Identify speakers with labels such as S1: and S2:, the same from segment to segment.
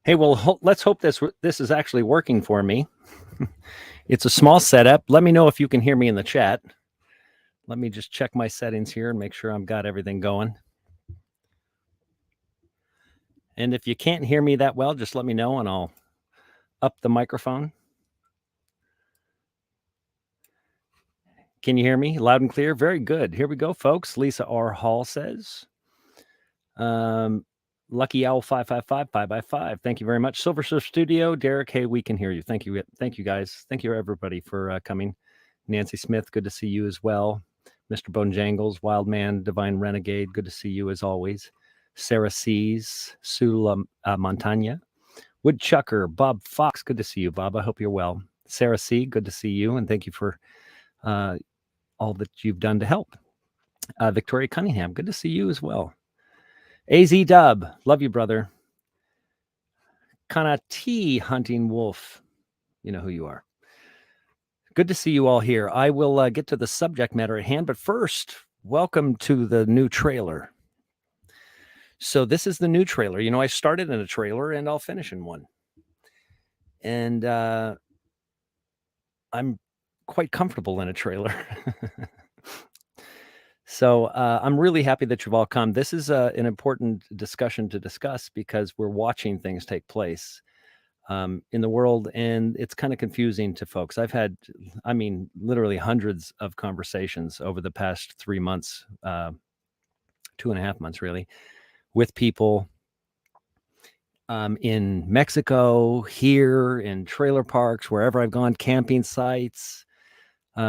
S1: Hey, well, let's hope this is actually working for me. It's a small setup. Let me know if you can hear me in the chat. Let me just check my settings here and make sure I've got everything going. And if you can't hear me that well, just let me know and I'll up the microphone. Can you hear me loud and clear? Very good. Here we go, folks. Lisa R. Hall says, Lucky Owl 555 5x5. Thank you very much. Silver Surf Studio, Derek. Hey, we can hear you. Thank you. Thank you, guys. Thank you, everybody, for coming. Nancy Smith, good to see you as well. Mr. Bonejangles, Wildman, Divine Renegade, good to see you as always. Sarah Seas, Sula Montagna, Woodchucker, Bob Fox, good to see you, Bob. I hope you're well. Sarah C, good to see you, and thank you for all that you've done to help. Victoria Cunningham, good to see you as well. AZ Dub, love you, brother. Kana T Hunting Wolf, you know who you are. Good to see you all here. I will get to the subject matter at hand, but first, welcome to the new trailer. So this is the new trailer. You know, I started in a trailer and I'll finish in one. And I'm quite comfortable in a trailer. So I'm really happy that you've all come. This is an important discussion to discuss because we're watching things take place in the world, and it's kind of confusing to folks. I've had, literally hundreds of conversations over the past 3 months, 2.5 months really, with people in Mexico, here, in trailer parks, wherever I've gone, camping sites,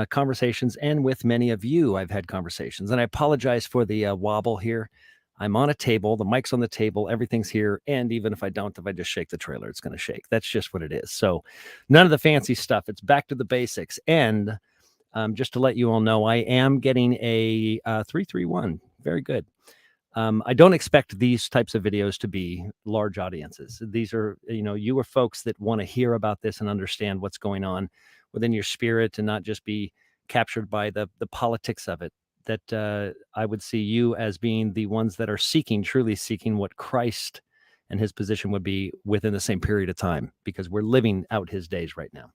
S1: conversations, and with many of you, I've had conversations. And I apologize for the wobble here. I'm on a table, the mic's on the table, everything's here. And even if I just shake the trailer, it's going to shake. That's just what it is. So none of the fancy stuff. It's back to the basics. And just to let you all know, I am getting a 331. Very good. I don't expect these types of videos to be large audiences. These are, you are folks that want to hear about this and understand what's going on within your spirit and not just be captured by the politics of it. That I would see you as being the ones that are truly seeking what Christ and his position would be within the same period of time, because we're living out his days right now.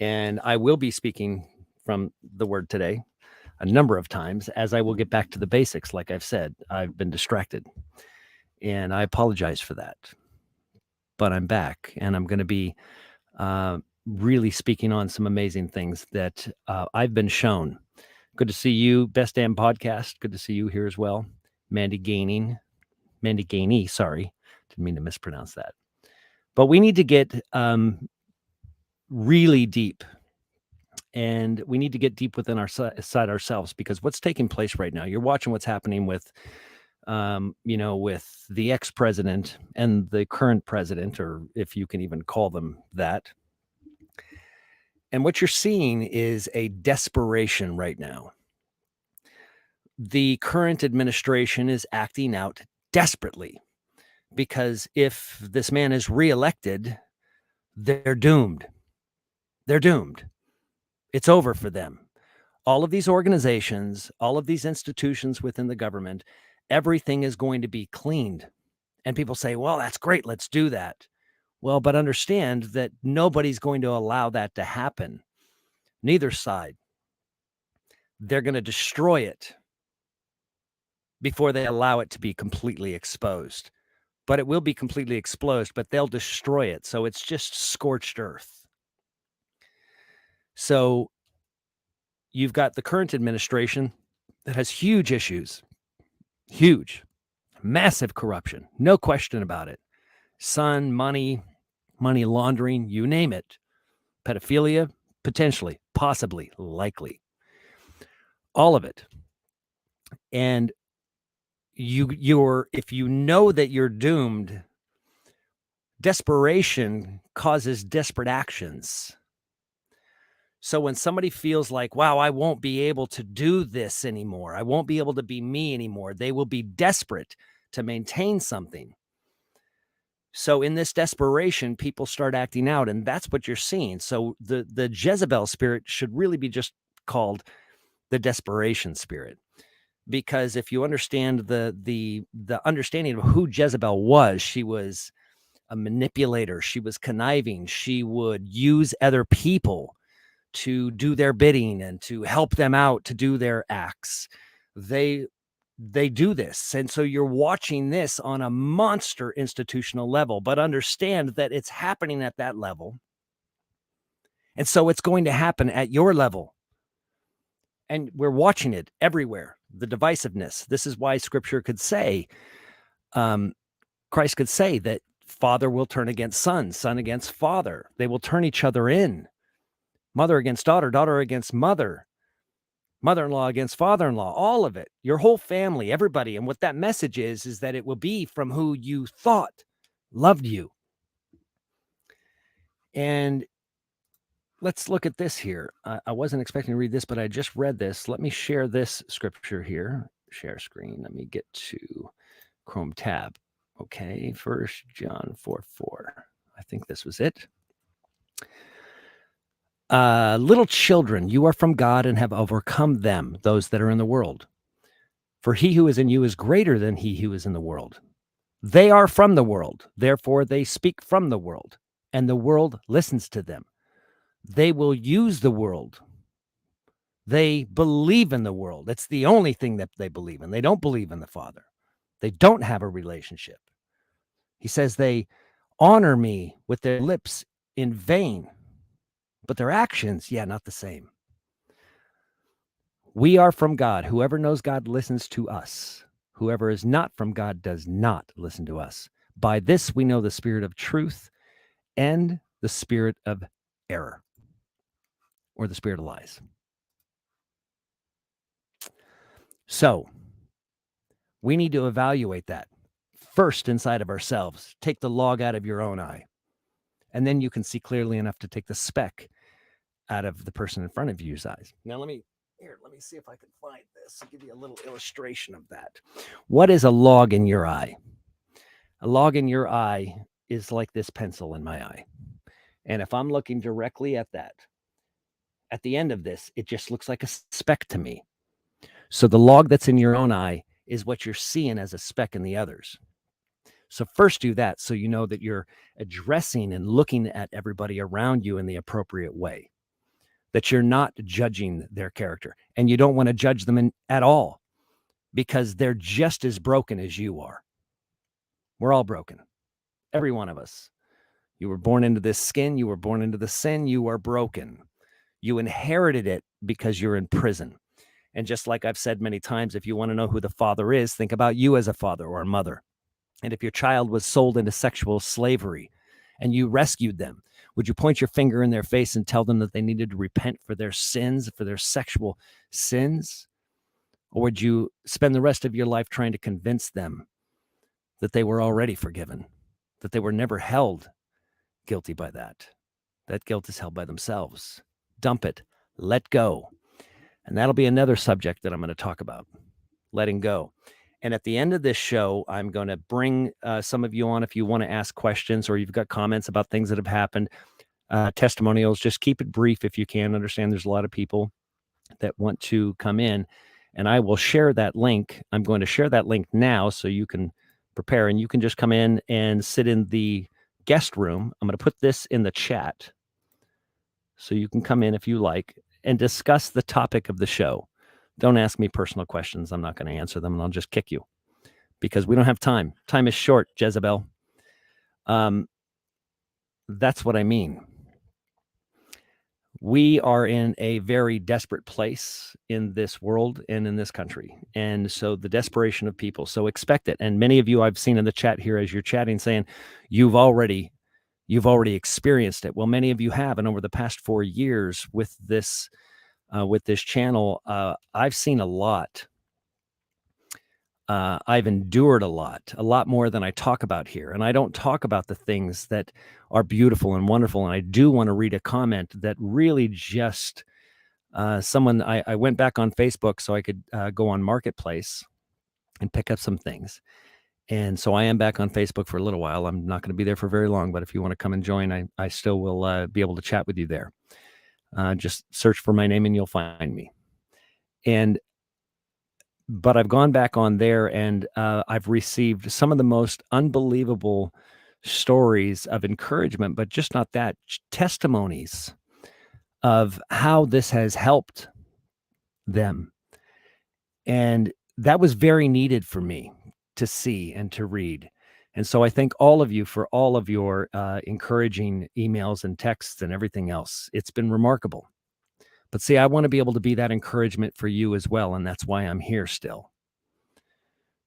S1: And I will be speaking from the word today a number of times, as I will get back to the basics. Like I've said, I've been distracted and I apologize for that, but I'm back and I'm going to be really speaking on some amazing things that I've been shown. Good to see you, Best Damn Podcast. Good to see you here as well. Mandy Gainey, sorry. Didn't mean to mispronounce that. But we need to get really deep. And we need to get deep within our side ourselves, because what's taking place right now, you're watching what's happening with, with the ex-president and the current president, or if you can even call them that. And what you're seeing is a desperation right now. The current administration is acting out desperately, because if this man is reelected, they're doomed. They're doomed. It's over for them. All of these organizations, all of these institutions within the government, everything is going to be cleaned. And people say, well, that's great. Let's do that. Well, but understand that nobody's going to allow that to happen. Neither side. They're going to destroy it before they allow it to be completely exposed. But it will be completely exposed, but they'll destroy it. So it's just scorched earth. So you've got the current administration that has huge issues, huge, massive corruption, no question about it. Money laundering, you name it. Pedophilia, potentially, possibly, likely. All of it. And if you know that you're doomed, desperation causes desperate actions. So when somebody feels like, wow, I won't be able to do this anymore, I won't be able to be me anymore, they will be desperate to maintain something. So in this desperation, people start acting out, and that's what you're seeing. So the Jezebel spirit should really be just called the desperation spirit, because if you understand the understanding of who Jezebel was, she was a manipulator. She was conniving. She would use other people to do their bidding and to help them out to do their acts. They do this. And so you're watching this on a monster institutional level, but understand that it's happening at that level. And so it's going to happen at your level. And we're watching it everywhere. The divisiveness. This is why scripture could say, Christ could say that father will turn against son, son against father. They will turn each other in. Mother against daughter, daughter against mother, mother-in-law against father-in-law, all of it, your whole family, everybody. And what that message is that it will be from who you thought loved you. And let's look at this here. I wasn't expecting to read this, but I just read this. Let me share this scripture here. Share screen. Let me get to Chrome tab. Okay, 1 John 4:4. I think this was it. Little children, you are from God and have overcome them, those that are in the world. For he who is in you is greater than he who is in the world. They are from the world, therefore they speak from the world, and the world listens to them. They will use the world. They believe in the world. It's the only thing that they believe in. They don't believe in the Father. They don't have a relationship. He says they honor me with their lips in vain, but their actions, not the same. We are from God. Whoever knows God listens to us. Whoever is not from God does not listen to us. By this we know the spirit of truth and the spirit of error, or the spirit of lies. So we need to evaluate that first inside of ourselves. Take the log out of your own eye, and then you can see clearly enough to take the speck out of the person in front of you's eyes. Now let me see if I can find this. I'll give you a little illustration of that. What is a log in your eye? A log in your eye is like this pencil in my eye. And if I'm looking directly at that, at the end of this, it just looks like a speck to me. So the log that's in your own eye is what you're seeing as a speck in the others. So first do that so you know that you're addressing and looking at everybody around you in the appropriate way, that you're not judging their character, and you don't want to judge them at all, because they're just as broken as you are. We're all broken. Every one of us. You were born into this skin. You were born into the sin. You are broken. You inherited it because you're in prison. And just like I've said many times, if you want to know who the father is, think about you as a father or a mother. And if your child was sold into sexual slavery and you rescued them, would you point your finger in their face and tell them that they needed to repent for their sins, for their sexual sins? Or would you spend the rest of your life trying to convince them that they were already forgiven, that they were never held guilty by that? That guilt is held by themselves. Dump it. Let go. And that'll be another subject that I'm going to talk about, letting go. And at the end of this show, I'm going to bring some of you on if you want to ask questions or you've got comments about things that have happened, testimonials. Just keep it brief if you can. Understand there's a lot of people that want to come in, and I will share that link. I'm going to share that link now so you can prepare, and you can just come in and sit in the guest room. I'm going to put this in the chat so you can come in if you like and discuss the topic of the show. Don't ask me personal questions. I'm not going to answer them, and I'll just kick you because we don't have time. Time is short, Jezebel. That's what I mean. We are in a very desperate place in this world and in this country. And so the desperation of people. So expect it. And many of you I've seen in the chat here as you're chatting saying you've already experienced it. Well, many of you have. And over the past 4 years with this channel, I've seen a lot. I've endured a lot more than I talk about here. And I don't talk about the things that are beautiful and wonderful. And I do want to read a comment that really just someone, I went back on Facebook so I could go on Marketplace and pick up some things. And so I am back on Facebook for a little while. I'm not going to be there for very long, but if you want to come and join, I still will be able to chat with you there. Just search for my name and you'll find me. But I've gone back on there and I've received some of the most unbelievable stories of encouragement, but just not that, testimonies of how this has helped them. And that was very needed for me to see and to read. And so I thank all of you for all of your encouraging emails and texts and everything else. It's been remarkable. But see, I want to be able to be that encouragement for you as well. And that's why I'm here still.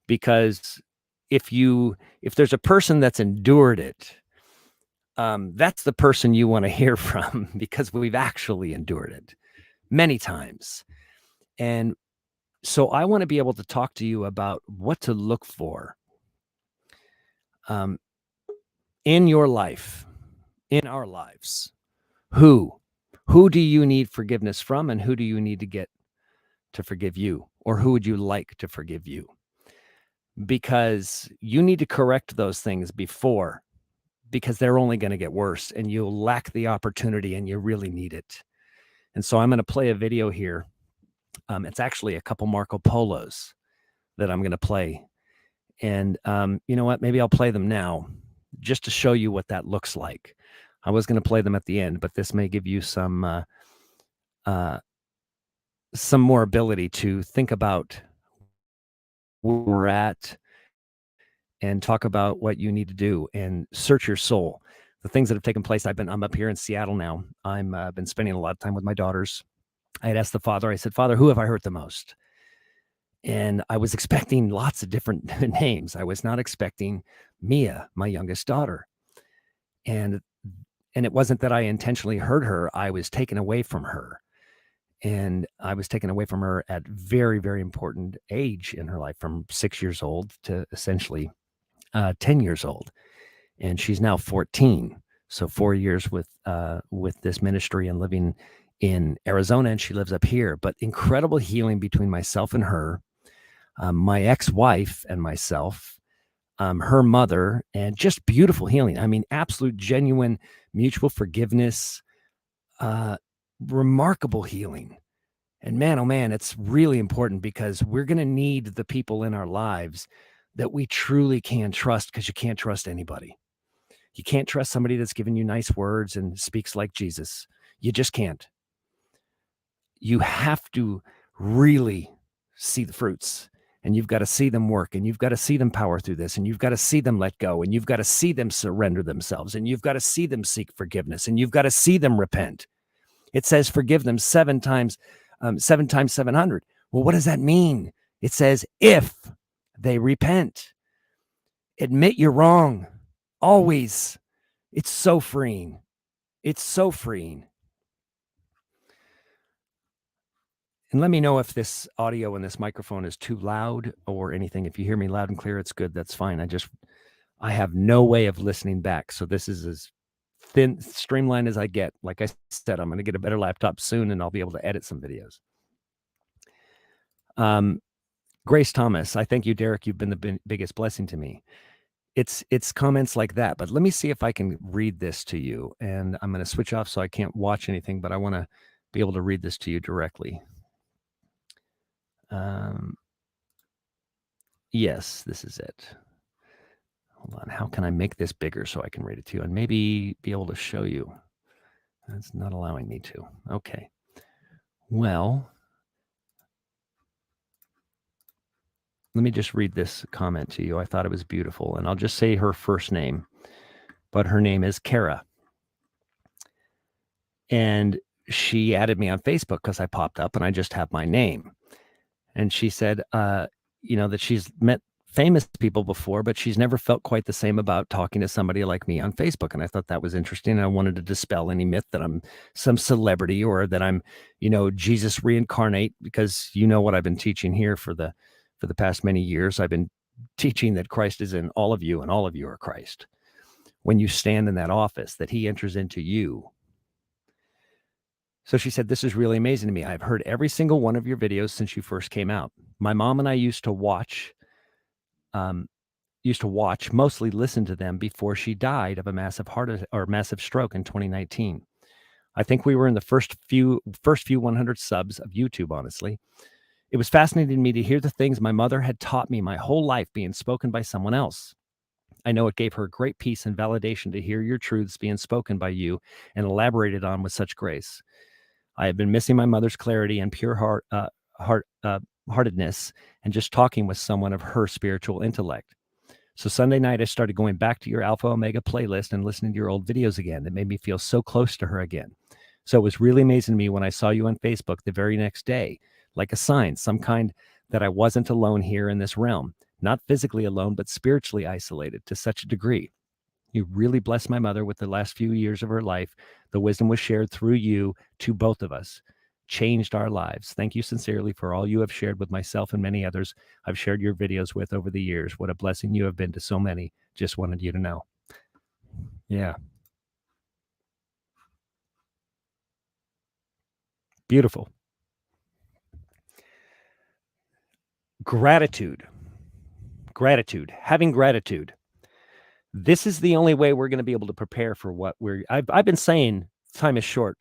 S1: Because if there's a person that's endured it, that's the person you want to hear from, because we've actually endured it many times. And so I want to be able to talk to you about what to look for in your life, in our lives. Who do you need forgiveness from, and who do you need to get to forgive you? Or who would you like to forgive you? Because you need to correct those things before, because they're only going to get worse and you'll lack the opportunity and you really need it. And so I'm going to play a video here. It's actually a couple Marco Polos that I'm going to play. And you know what? Maybe I'll play them now just to show you what that looks like. I was going to play them at the end, but this may give you some more ability to think about where we're at and talk about what you need to do and search your soul. The things that have taken place. I'm up here in Seattle now. I'm been spending a lot of time with my daughters. I had asked the Father, I said, Father, who have I hurt the most? And I was expecting lots of different names. I was not expecting Mia, my youngest daughter. And it wasn't that I intentionally hurt her. I was taken away from her. And I was taken away from her at very, very important age in her life, from 6 years old to essentially 10 years old. And she's now 14. So 4 years with this ministry and living in Arizona, and she lives up here. But incredible healing between myself and her, my ex-wife and myself, her mother, and just beautiful healing. I mean, absolute, genuine, mutual forgiveness, remarkable healing. And man, oh man, it's really important, because we're going to need the people in our lives that we truly can trust, because you can't trust anybody. You can't trust somebody that's giving you nice words and speaks like Jesus. You just can't. You have to really see the fruits, and you've got to see them work, and you've got to see them power through this, and you've got to see them let go, and you've got to see them surrender themselves, and you've got to see them seek forgiveness, and you've got to see them repent. It says forgive them 7 times 700. Well, what does that mean? It says if they repent. Admit you're wrong. Always. It's so freeing. It's so freeing. And let me know if this audio and this microphone is too loud or anything. If you hear me loud and clear, it's good. That's fine. I have no way of listening back. So this is as thin, streamlined as I get. Like I said, I'm going to get a better laptop soon, and I'll be able to edit some videos. Grace Thomas, I thank you, Derek. You've been the biggest blessing to me. It's comments like that. But let me see if I can read this to you. And I'm going to switch off so I can't watch anything, but I want to be able to read this to you directly. Yes, this is it. Hold on. How can I make this bigger so I can read it to you and maybe be able to show you? That's not allowing me to. Okay. Well, let me just read this comment to you. I thought it was beautiful, and I'll just say her first name, but her name is Kara. And she added me on Facebook because I popped up and I just have my name. And she said, that she's met famous people before, but she's never felt quite the same about talking to somebody like me on Facebook. And I thought that was interesting. And I wanted to dispel any myth that I'm some celebrity or that I'm, Jesus reincarnate, because what I've been teaching here for the past many years. I've been teaching that Christ is in all of you and all of you are Christ. When you stand in that office, that he enters into you. So she said, this is really amazing to me. I've heard every single one of your videos since you first came out. My mom and I used to watch, mostly listen to them before she died of a massive stroke in 2019. I think we were in the first few 100 subs of YouTube, honestly. It was fascinating to me to hear the things my mother had taught me my whole life being spoken by someone else. I know it gave her great peace and validation to hear your truths being spoken by you and elaborated on with such grace. I have been missing my mother's clarity and pure heartedness and just talking with someone of her spiritual intellect. So Sunday night, I started going back to your Alpha Omega playlist and listening to your old videos again. That made me feel so close to her again. So it was really amazing to me when I saw you on Facebook the very next day, like a sign, some kind that I wasn't alone here in this realm, not physically alone, but spiritually isolated to such a degree. You really blessed my mother with the last few years of her life. The wisdom was shared through you to both of us, changed our lives. Thank you sincerely for all you have shared with myself and many others I've shared your videos with over the years. What a blessing you have been to so many. Just wanted you to know. Yeah. Beautiful. Gratitude. Having gratitude. This is the only way we're going to be able to prepare for what I've been saying time is short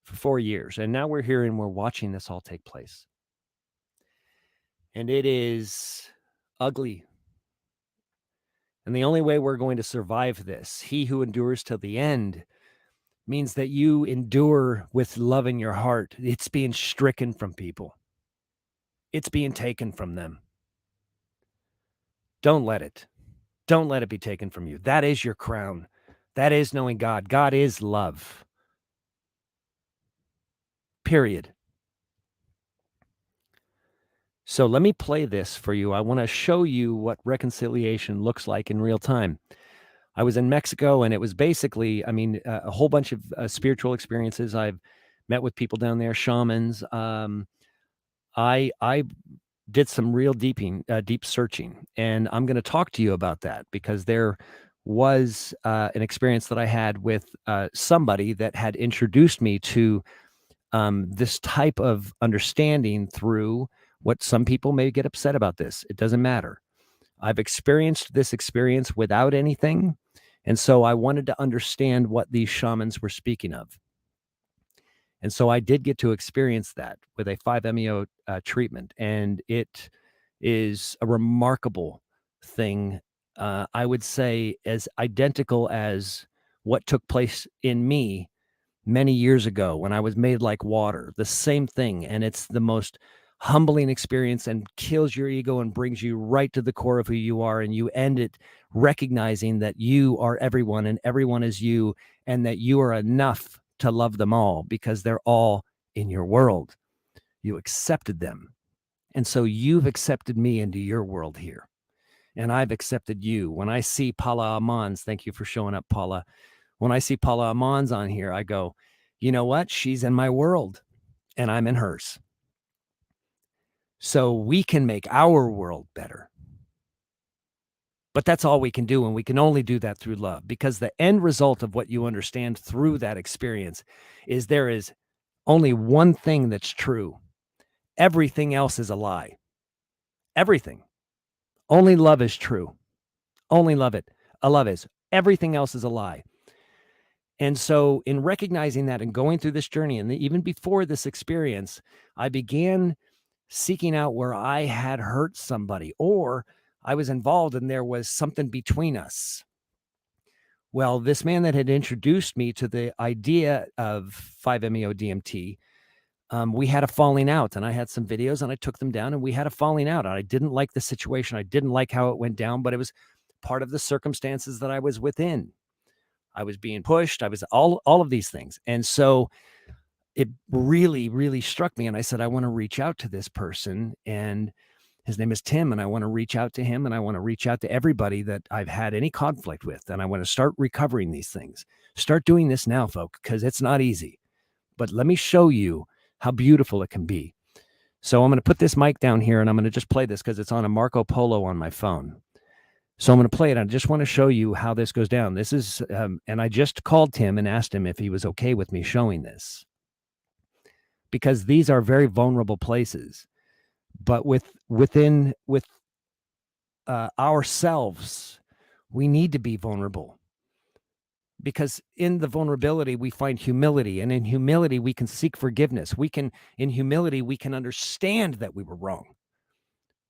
S1: for 4 years, and now we're here and we're watching this all take place. And it is ugly. And the only way we're going to survive this, he who endures till the end, means that you endure with love in your heart. It's being stricken from people. It's being taken from them. Don't let it. Don't let it be taken from you. That is your crown. That is knowing God. God is love. Period. So let me play this for you. I want to show you what reconciliation looks like in real time. I was in Mexico, and it was basically, a whole bunch of spiritual experiences. I've met with people down there, shamans. I did some real deep searching, and I'm going to talk to you about that because there was an experience that I had with somebody that had introduced me to this type of understanding through what some people may get upset about this. It doesn't matter. I've experienced this experience without anything. And so I wanted to understand what these shamans were speaking of. And so I did get to experience that with a 5-MeO treatment. And it is a remarkable thing. I would say as identical as what took place in me many years ago when I was made like water, the same thing. And it's the most humbling experience and kills your ego and brings you right to the core of who you are. And you end it recognizing that you are everyone and everyone is you, and that you are enough to love them all because they're all in your world. You accepted them. And so you've accepted me into your world here. And I've accepted you. When I see Paula Amans, thank you for showing up, Paula. When I see Paula Amans on here, I go, you know what? She's in my world and I'm in hers. So we can make our world better. But that's all we can do. And we can only do that through love, because the end result of what you understand through that experience is there is only one thing that's true. Everything else is a lie. Everything. Only love is true. Only love it. A love is. Everything else is a lie. And so in recognizing that and going through this journey, and even before this experience, I began seeking out where I had hurt somebody or I was involved and there was something between us. Well, this man that had introduced me to the idea of 5-MeO DMT, we had a falling out, and I had some videos and I took them down and we had a falling out. I didn't like the situation. I didn't like how it went down, but it was part of the circumstances that I was within. I was being pushed. I was all of these things. And so it really, really struck me. And I said, I want to reach out to this person. And his name is Tim. And I want to reach out to him. And I want to reach out to everybody that I've had any conflict with. And I want to start recovering these things. Start doing this now, folks, because it's not easy. But let me show you how beautiful it can be. So I'm going to put this mic down here and I'm going to just play this because it's on a Marco Polo on my phone. So I'm going to play it. I just want to show you how this goes down. This is, and I just called Tim and asked him if he was okay with me showing this, because these are very vulnerable places. But within ourselves, we need to be vulnerable, because in the vulnerability we find humility, and in humility we can seek forgiveness. In humility we can understand that we were wrong.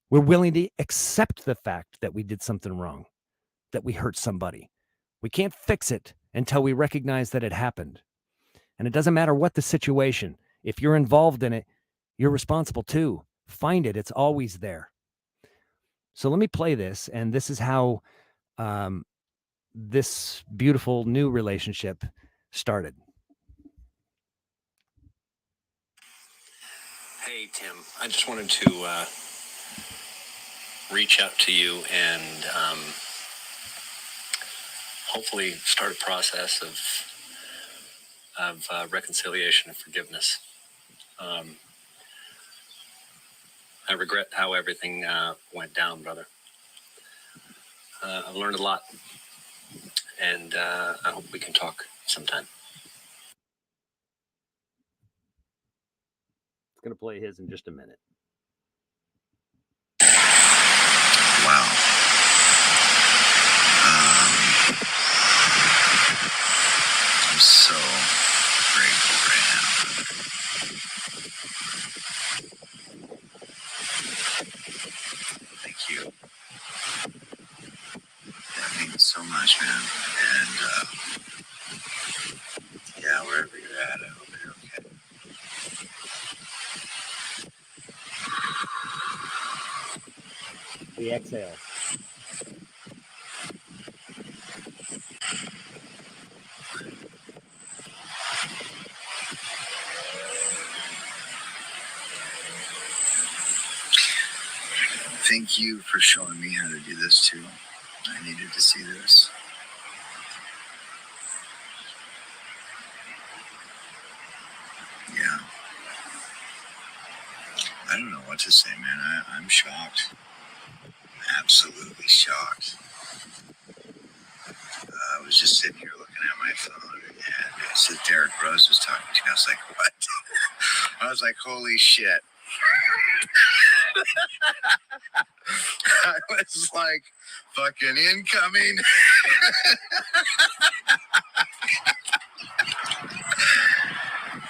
S1: We're willing to accept the fact that we did something wrong, that we hurt somebody. We can't fix it until we recognize that it happened. And it doesn't matter what the situation. If you're involved in it, you're responsible too. Find it. It's always there. So let me play this. And this is how this beautiful new relationship started.
S2: Hey, Tim. I just wanted to reach out to you and hopefully start a process of reconciliation and forgiveness. I regret how everything went down, brother. I've learned a lot, and I hope we can talk sometime.
S1: It's going to play his in just a minute.
S3: Wow. I'm so grateful right now. Thank you. That means so much, man. And yeah, wherever you're at, I hope you're okay.
S1: The exhale.
S3: Thank you for showing me how to do this too. I needed to see this. Yeah. I don't know what to say, man. I'm shocked. Absolutely shocked. I was just sitting here looking at my phone, and it said Derek Rose was talking to me. I was like, what? I was like, holy shit. I was like, fucking incoming.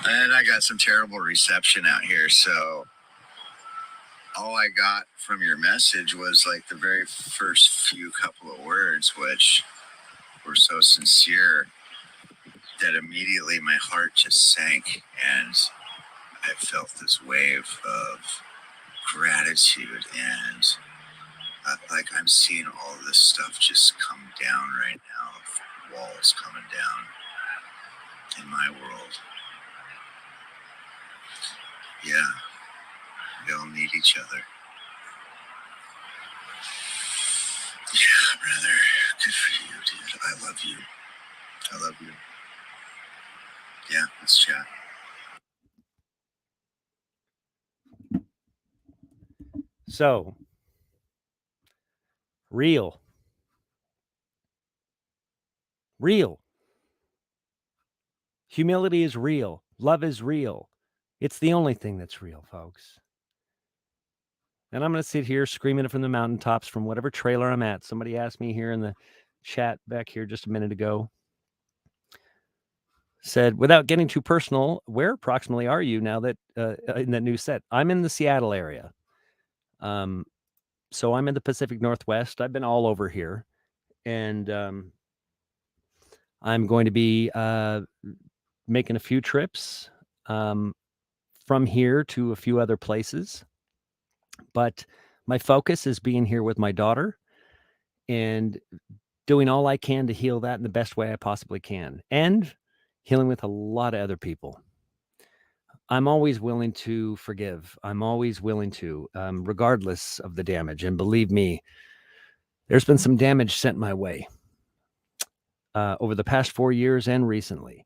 S3: And I got some terrible reception out here, so all I got from your message was like the very first few couple of words, which were so sincere that immediately my heart just sank, and I felt this wave of gratitude, and like I'm seeing all this stuff just come down right now, walls coming down in my world. Yeah, we all need each other. Yeah, brother, good for you, dude. I love you. I love you. Yeah, let's chat.
S1: So, real. Humility is real. Love is real. It's the only thing that's real, folks. And I'm going to sit here screaming it from the mountaintops from whatever trailer I'm at. Somebody asked me here in the chat back here just a minute ago. Said, without getting too personal, where approximately are you now that in that new set? I'm in the Seattle area. So I'm in the Pacific Northwest. I've been all over here. And I'm going to be making a few trips from here to a few other places. But my focus is being here with my daughter and doing all I can to heal that in the best way I possibly can, and healing with a lot of other people. I'm always willing to forgive. I'm always willing to, regardless of the damage. And believe me, there's been some damage sent my way over the past 4 years and recently.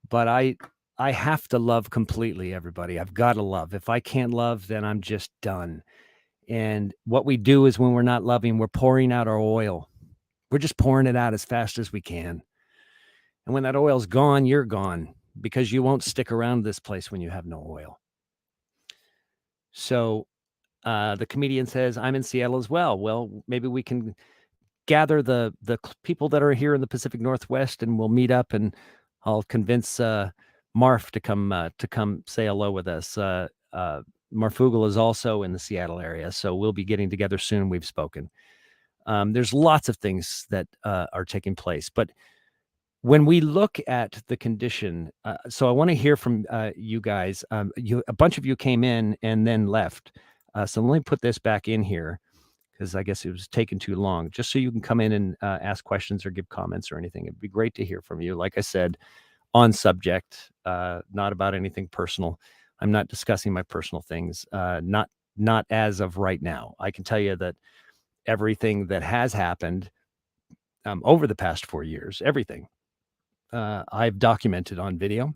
S1: But I have to love completely, everybody. I've got to love. If I can't love, then I'm just done. And what we do is when we're not loving, we're pouring out our oil. We're just pouring it out as fast as we can. And when that oil's gone, you're gone, because you won't stick around this place when you have no oil. So the comedian says, I'm in Seattle as well. Well, maybe we can gather the people that are here in the Pacific Northwest, and we'll meet up, and I'll convince Marf to come say hello with us. Marfugel is also in the Seattle area, so we'll be getting together soon. We've spoken. There's lots of things that are taking place. But when we look at the condition, so I want to hear from you guys. A bunch of you came in and then left. So let me put this back in here because I guess it was taking too long, just so you can come in and ask questions or give comments or anything. It'd be great to hear from you. Like I said, on subject, not about anything personal. I'm not discussing my personal things, not as of right now. I can tell you that everything that has happened over the past 4 years, everything, I've documented on video.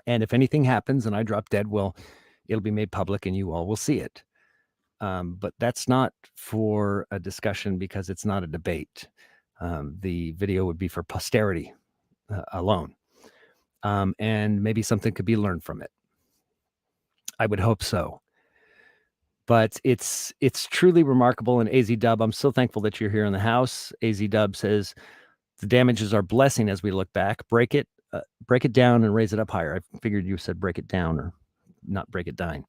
S1: And if anything happens and I drop dead, well, it'll be made public and you all will see it. But that's not for a discussion because it's not a debate. The video would be for posterity alone. And maybe something could be learned from it. I would hope so. But it's truly remarkable. And AZ Dub, I'm so thankful that you're here in the house. AZ Dub says, the damage is our blessing as we look back. Break it down and raise it up higher. I figured you said break it down or not break it down.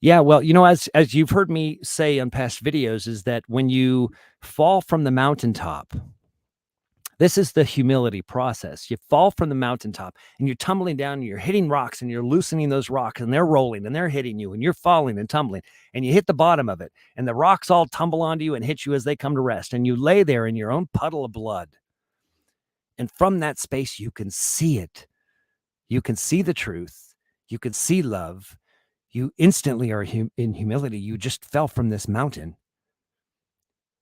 S1: Yeah, well, as you've heard me say on past videos, is that when you fall from the mountaintop, this is the humility process. You fall from the mountaintop and you're tumbling down and you're hitting rocks and you're loosening those rocks and they're rolling and they're hitting you and you're falling and tumbling and you hit the bottom of it and the rocks all tumble onto you and hit you as they come to rest. And you lay there in your own puddle of blood. And from that space, you can see it. You can see the truth. You can see love. You instantly are in humility. You just fell from this mountain.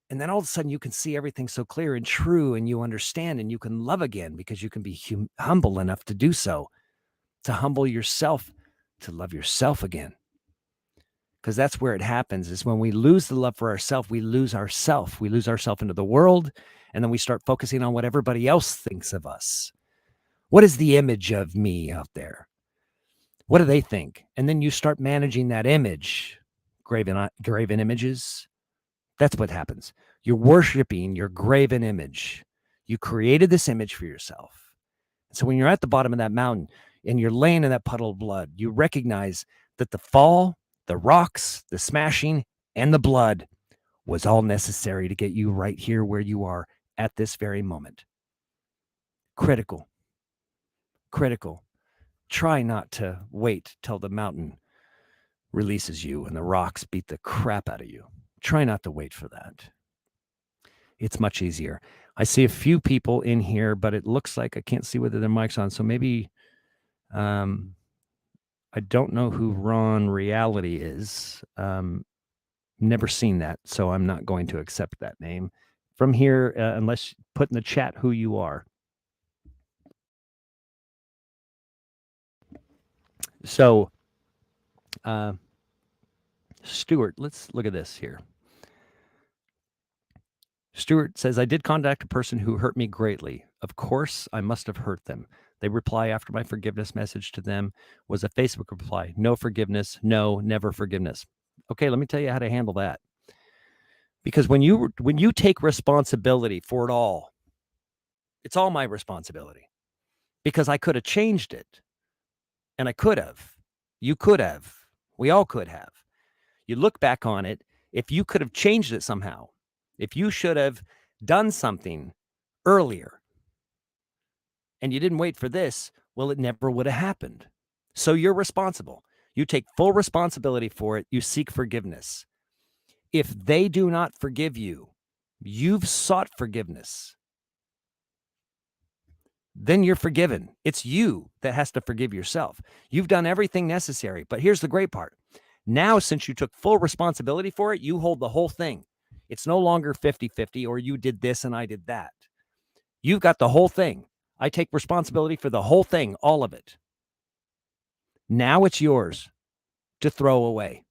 S1: And then all of a sudden you can see everything so clear and true and you understand and you can love again because you can be humble enough to do so, to humble yourself, to love yourself again. Because that's where it happens, is when we lose the love for ourselves, we lose ourself. We lose ourselves into the world, and then we start focusing on what everybody else thinks of us. What is the image of me out there? What do they think? And then you start managing that image, graven images. That's what happens. You're worshiping your graven image. You created this image for yourself. So when you're at the bottom of that mountain and you're laying in that puddle of blood, you recognize that the fall, the rocks, the smashing, and the blood was all necessary to get you right here where you are at this very moment. Critical. Try not to wait till the mountain releases you and the rocks beat the crap out of you. Try not to wait for that. It's much easier. I see a few people in here, but it looks like I can't see whether their mic's on. So maybe I don't know who Ron Reality is. Never seen that, so I'm not going to accept that name from here unless you put in the chat who you are. So, Stuart, let's look at this here. Stuart says, I did contact a person who hurt me greatly. Of course, I must have hurt them. They reply after my forgiveness message to them was a Facebook reply. No forgiveness. No, never forgiveness. Okay, let me tell you how to handle that. Because when you take responsibility for it all, it's all my responsibility. Because I could have changed it. And I could have. You could have. We all could have. You look back on it, if you could have changed it somehow, if you should have done something earlier and you didn't wait for this, well, it never would have happened. So you're responsible. You take full responsibility for it. You seek forgiveness. If they do not forgive you, you've sought forgiveness. Then you're forgiven. It's you that has to forgive yourself. You've done everything necessary. But here's the great part. Now, since you took full responsibility for it, you hold the whole thing. It's no longer 50-50 or you did this and I did that. You've got the whole thing. I take responsibility for the whole thing, all of it. Now it's yours to throw away.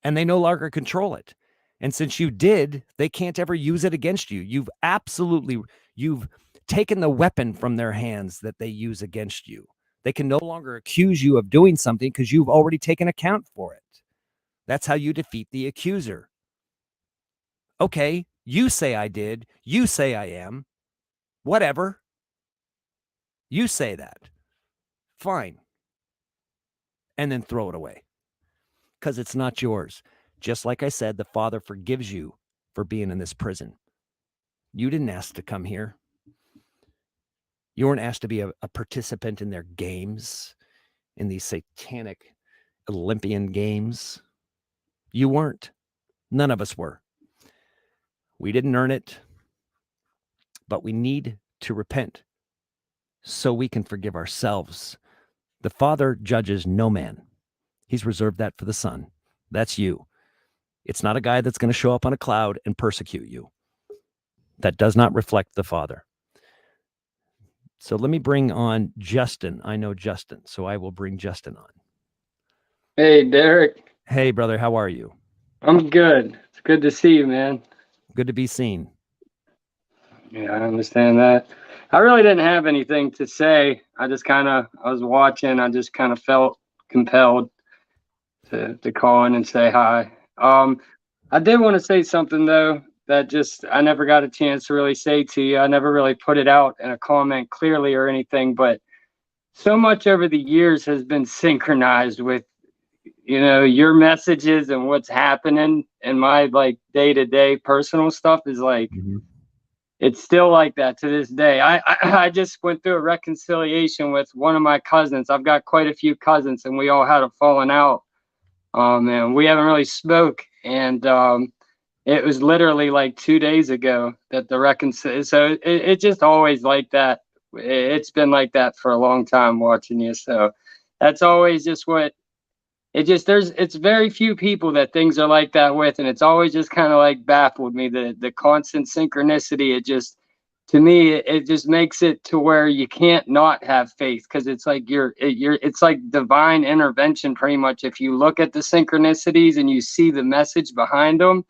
S1: And they no longer control it. And since you did, they can't ever use it against you. You've taken the weapon from their hands that they use against you. They can no longer accuse you of doing something because you've already taken account for it. That's how you defeat the accuser. Okay, you say I did. You say I am. Whatever. You say that. Fine. And then throw it away because it's not yours. Just like I said, the Father forgives you for being in this prison. You didn't ask to come here. You weren't asked to be a participant in their games, in these satanic Olympian games. You weren't. None of us were. We didn't earn it, but we need to repent so we can forgive ourselves. The Father judges no man. He's reserved that for the Son. That's you. It's not a guy that's going to show up on a cloud and persecute you. That does not reflect the Father. So let me bring on Justin. I know Justin, so I will bring Justin on.
S4: Hey, Derek.
S1: Hey, brother, how are you?
S4: I'm good. It's good to see you, man.
S1: Good to be seen.
S4: Yeah, I understand that. I really didn't have anything to say. I was watching. I just kind of felt compelled to call in and say hi. I did want to say something, though, that I never got a chance to really say to you. I never really put it out in a comment clearly or anything, but so much over the years has been synchronized with, your messages and what's happening, and my like day-to-day personal stuff is like, it's still like that to this day. I just went through a reconciliation with one of my cousins. I've got quite a few cousins, and we all had a falling out. And we haven't really spoke, and it was literally like 2 days ago that the reconciliation. So it just always like that. It's been like that for a long time watching you. So that's always just what it's very few people that things are like that with, and it's always just kind of like baffled me, the constant synchronicity. To me, it just makes it to where you can't not have faith, because it's like it's like divine intervention pretty much. If you look at the synchronicities and you see the message behind them,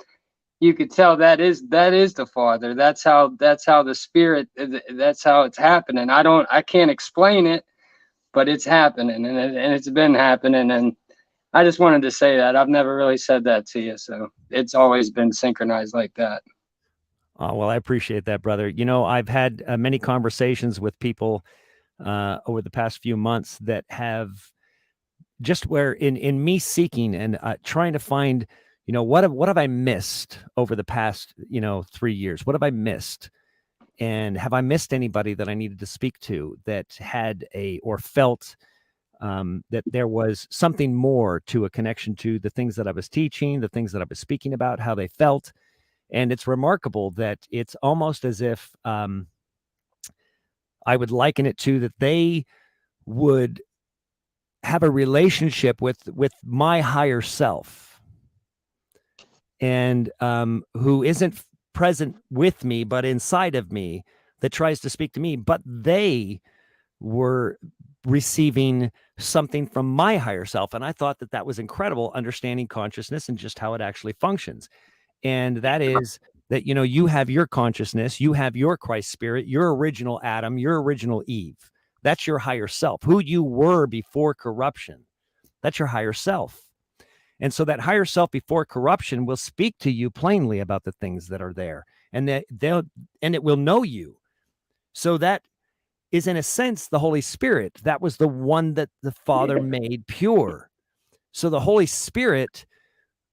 S4: you could tell that is the Father. That's how the Spirit, that's how it's happening. I can't explain it, but it's happening, and it's been happening. And I just wanted to say that. I've never really said that to you, so it's always been synchronized like that.
S1: Oh, well, I appreciate that, brother. I've had many conversations with people over the past few months that have just where in me seeking and trying to find, what have I missed over the past, 3 years? What have I missed? And have I missed anybody that I needed to speak to that had or felt that there was something more to a connection to the things that I was teaching, the things that I was speaking about, how they felt. And it's remarkable that it's almost as if I would liken it to that they would have a relationship with my higher self, and who isn't present with me, but inside of me, that tries to speak to me, but they were receiving something from my higher self. And I thought that was incredible, understanding consciousness and just how it actually functions. And that is that, you have your consciousness, you have your Christ spirit, your original Adam, your original Eve. That's your higher self, who you were before corruption. That's your higher self. And so that higher self before corruption will speak to you plainly about the things that are there, and that it will know you. So that is, in a sense, the Holy Spirit. That was the one that the Father made pure. So the Holy Spirit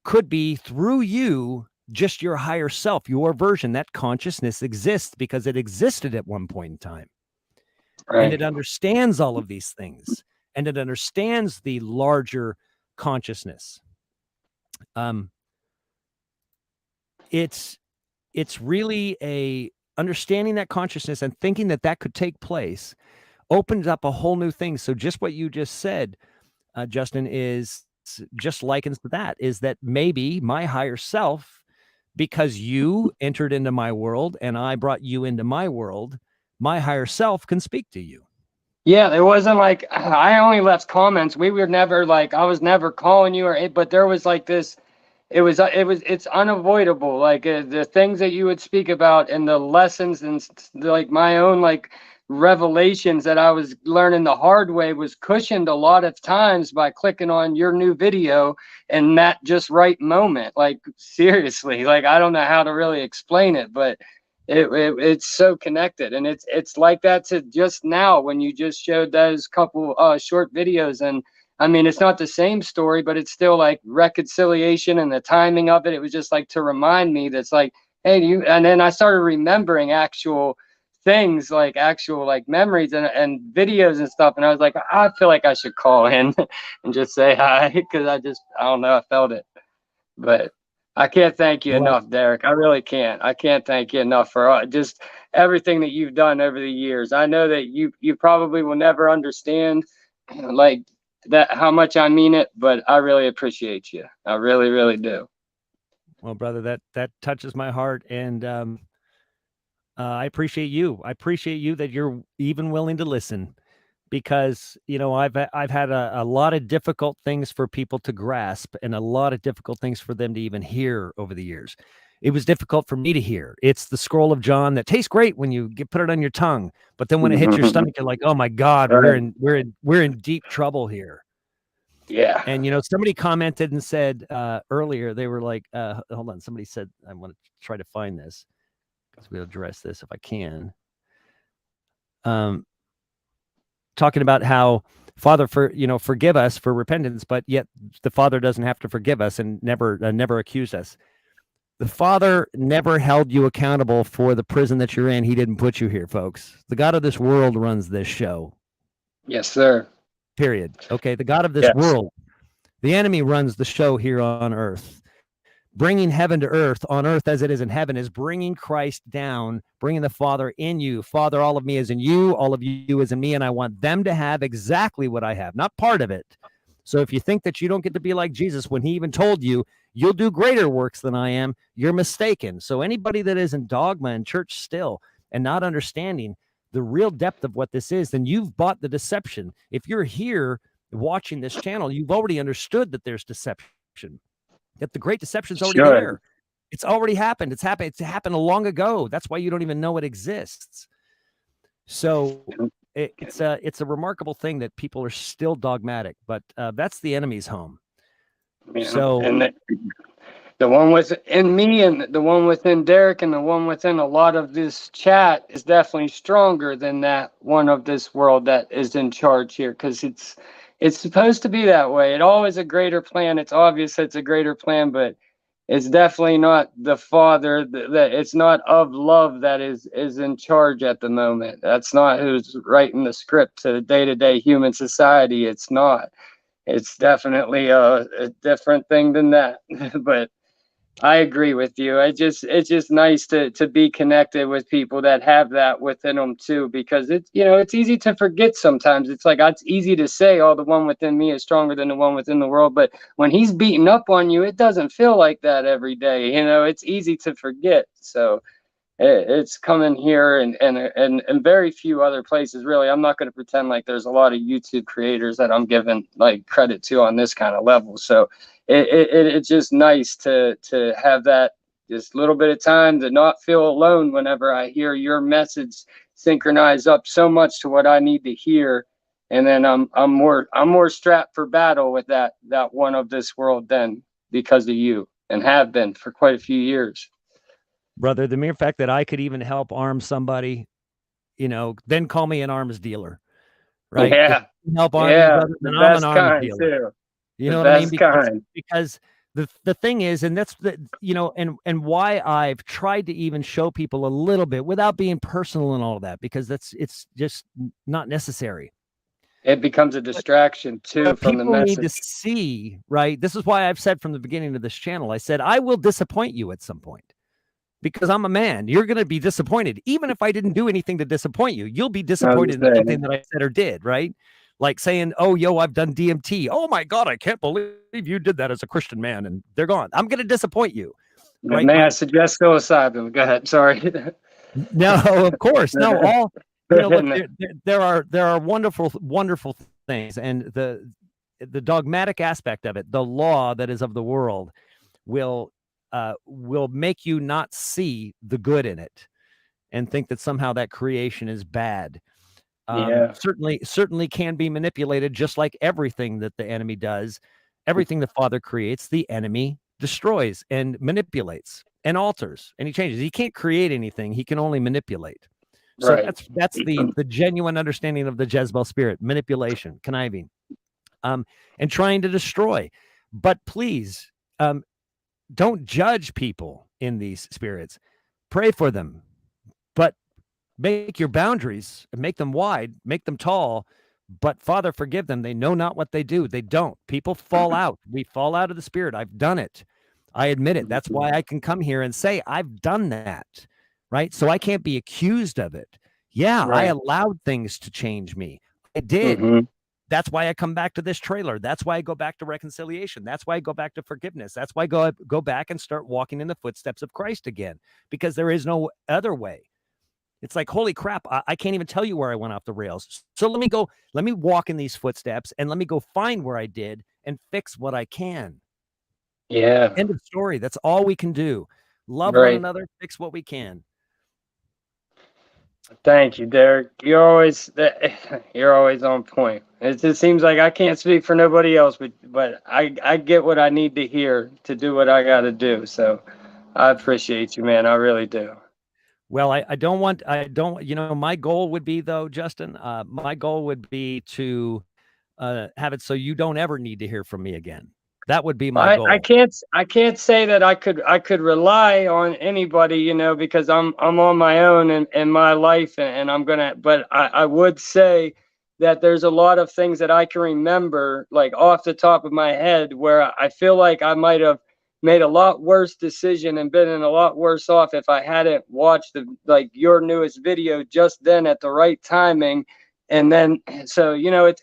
S1: could be through you, just your higher self, your version. That consciousness exists because it existed at one point in time. Right. And it understands all of these things, and it understands the larger consciousness. It's really a understanding that consciousness and thinking that could take place opens up a whole new thing. So just what you just said, Justin, is just likens to that, is that maybe my higher self, because you entered into my world and I brought you into my world, my higher self can speak to you.
S4: Yeah, it wasn't like I only left comments. We were never like, I was never calling you but there was like this, it's unavoidable. Like the things that you would speak about and the lessons and like my own like revelations that I was learning the hard way was cushioned a lot of times by clicking on your new video and that just right moment. Like seriously, like I don't know how to really explain it, but it's so connected. And it's like that to just now when you just showed those couple short videos. And I mean, it's not the same story, but it's still like reconciliation and the timing of it. It was just like to remind me that's like, hey, you, and then I started remembering actual things, like actual like memories and videos and stuff. And I was like, I feel like I should call in and just say hi, because I don't know, I felt it. But I can't thank you enough, Derek. I really can't. I can't thank you enough for just everything that you've done over the years. I know that you probably will never understand like that, how much I mean it, but I really appreciate you. I really, really do.
S1: Well, brother, that touches my heart, and I appreciate you. I appreciate you that you're even willing to listen, because I've had a lot of difficult things for people to grasp, and a lot of difficult things for them to even hear over the years. It was difficult for me to hear. It's the scroll of John that tastes great when you put it on your tongue, but then when it hits your stomach, you're like, oh my God,
S4: Right.
S1: we're in deep trouble here.
S4: Yeah.
S1: And somebody commented and said earlier, they were like, hold on, somebody said, I want to try to find this because we'll address this if I can. Talking about how Father, forgive us for repentance, but yet the Father doesn't have to forgive us and never accuse us. The Father never held you accountable for the prison that you're in. He didn't put you here, folks. The God of this world runs this show.
S4: Yes, sir.
S1: Period. Okay. The God of this world, the enemy runs the show here on earth. Bringing heaven to earth, on earth as it is in heaven, is bringing Christ down, bringing the Father in you. Father, all of me is in you, all of you is in me, and I want them to have exactly what I have, not part of it. So if you think that you don't get to be like Jesus when he even told you, you'll do greater works than I am, you're mistaken. So anybody that is in dogma and church still and not understanding the real depth of what this is, then you've bought the deception. If you're here watching this channel, you've already understood that there's deception. That the great deception's already there. It's already happened. It's happened long ago. That's why you don't even know it exists. So it's a remarkable thing that people are still dogmatic, but that's the enemy's home.
S4: Yeah.
S1: So
S4: and the one within me and the one within Derek and the one within a lot of this chat is definitely stronger than that one of this world that is in charge here, because it's supposed to be that way. It always a greater plan. It's obvious it's a greater plan, but it's definitely not the Father. That it's not of love that is in charge at the moment. That's not who's writing the script to the day-to-day human society. It's not. It's definitely a different thing than that. But I agree with you. It's just nice to be connected with people that have that within them too, because it's easy to forget sometimes. It's like, it's easy to say, oh, the one within me is stronger than the one within the world. But when he's beating up on you, it doesn't feel like that every day. It's easy to forget. So it's coming here and very few other places, really. I'm not going to pretend like there's a lot of YouTube creators that I'm giving like credit to on this kind of level. So it's just nice to have that just little bit of time to not feel alone whenever I hear your message synchronize up so much to what I need to hear. And then I'm more strapped for battle with that one of this world then, because of you, and have been for quite a few years.
S1: Brother, the mere fact that I could even help arm somebody, then call me an arms dealer, right?
S4: Yeah.
S1: Help arm you, brother, then I'm an arms dealer.
S4: Too.
S1: You know what I mean? Because the thing is, and that's and why I've tried to even show people a little bit without being personal and all of that, because it's just not necessary.
S4: It becomes a distraction too from the message.
S1: People need to see, right? This is why I've said from the beginning of this channel, I said, I will disappoint you at some point. Because I'm a man, you're going to be disappointed. Even if I didn't do anything to disappoint you, you'll be disappointed in something that I said or did, right? Like saying, oh, I've done DMT. Oh my God, I can't believe you did that as a Christian man, and they're gone. I'm going to disappoint you.
S4: Right? May I suggest psilocybin? Go ahead. Sorry.
S1: No, of course. No, look, there are wonderful, wonderful things. And the dogmatic aspect of it, the law that is of the world, will make you not see the good in it and think that somehow that creation is bad. Certainly can be manipulated, just like everything that the enemy does. Everything the Father creates, the enemy destroys and manipulates and alters, and he changes. He can't create anything. He can only manipulate. So that's the genuine understanding of the Jezebel spirit: manipulation, conniving. and trying to destroy. But please, don't judge people in these spirits. Pray for them, but make your boundaries and make them wide, make them tall. But Father, forgive them. They know not what they do. They don't. People fall out. We fall out of the spirit. I've done it. I admit it. That's why I can come here and say I've done that, right? So I can't be accused of it. Yeah, I allowed things to change me. I did. That's why I come back to this trailer. That's why I go back to reconciliation. That's why I go back to forgiveness. That's why I go back and start walking in the footsteps of Christ again, because there is no other way. It's like, holy crap, I can't even tell you where I went off the rails. So let me walk in these footsteps and let me go find where I did and fix what I can.
S4: Yeah.
S1: End of story. That's all we can do. Love one another, fix what we can.
S4: Thank you, Derek. You're always on point. It just seems like I can't speak for nobody else, but I get what I need to hear to do what I got to do. So I appreciate you, man. I really do.
S1: Well, I don't, my goal would be though, Justin, my goal would be to have it so you don't ever need to hear from me again. That would be my goal.
S4: I can't say that I could rely on anybody, because I'm on my own in my life, and but I would say that there's a lot of things that I can remember, like off the top of my head, where I feel like I might have made a lot worse decision and been in a lot worse off if I hadn't watched your newest video just then at the right timing. And then, so,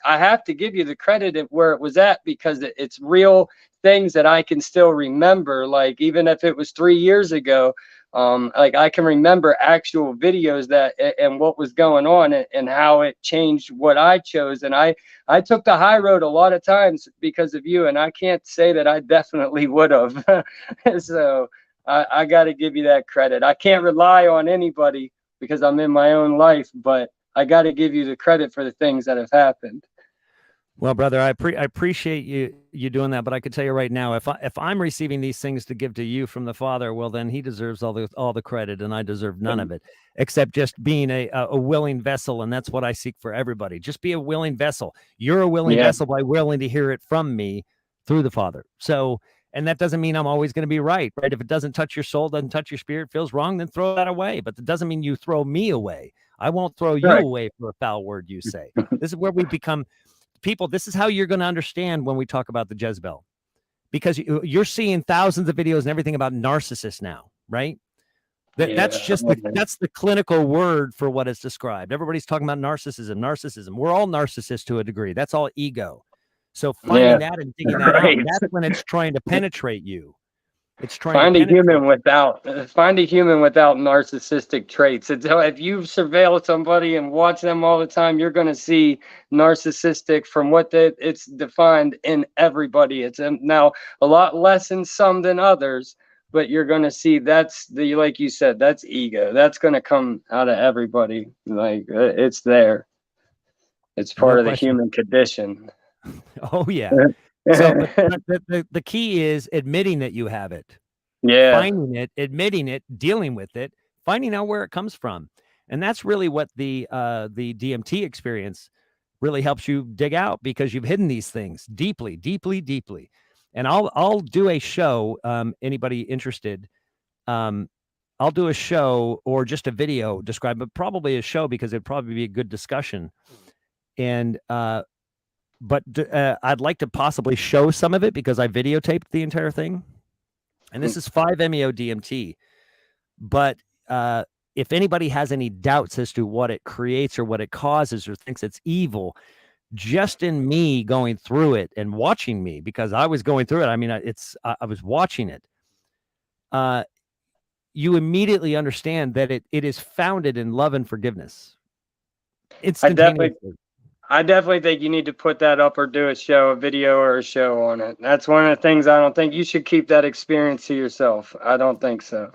S4: I have to give you the credit of where it was at, because it's real things that I can still remember. Like, even if it was 3 years ago, I can remember actual videos and what was going on and how it changed what I chose. And I took the high road a lot of times because of you, and I can't say that I definitely would have. So I got to give you that credit. I can't rely on anybody because I'm in my own life, but I got to give you the credit for the things that have happened.
S1: Well, brother, I appreciate you doing that, but I could tell you right now, if I'm receiving these things to give to you from the Father, well, then he deserves all the credit, and I deserve none of it, except just being a willing vessel, and that's what I seek for everybody. Just be a willing vessel. You're a willing vessel by willing to hear it from me through the Father. So, and that doesn't mean I'm always going to be right? If it doesn't touch your soul, doesn't touch your spirit, feels wrong, then throw that away. But that doesn't mean you throw me away. I won't throw you away for a foul word you say. This is where we become people. This is how you're going to understand when we talk about the Jezebel, because you're seeing thousands of videos and everything about narcissists now, right? That's the clinical word for what is described. Everybody's talking about narcissism. We're all narcissists to a degree. That's all ego. So finding that and digging that out, that's when it's trying to penetrate you. It's trying
S4: find
S1: to
S4: a human without narcissistic traits. If you surveil somebody and watch them all the time, you're going to see narcissistic from what it's defined in everybody. It's now a lot less in some than others, but you're going to see like you said, that's ego. That's going to come out of everybody. Like, it's there. It's part of the human condition.
S1: Oh yeah. So the key is admitting that you have it.
S4: Yeah.
S1: Finding it, admitting it, dealing with it, finding out where it comes from. And that's really what the DMT experience really helps you dig out, because you've hidden these things deeply, deeply, deeply. And I'll do a show, anybody interested, I'll do a show or just a video but probably a show, because it'd probably be a good discussion. And but I'd like to possibly show some of it, because I videotaped the entire thing. And this is 5-MeO DMT. But if anybody has any doubts as to what it creates or what it causes or thinks it's evil, just in me going through it and watching me, because I was going through it. I mean, I was watching it. You immediately understand that it is founded in love and forgiveness. Instantaneously.
S4: I definitely think you need to put that up or do a video or a show on it. That's one of the things I don't think you should keep that experience to yourself. I don't think so.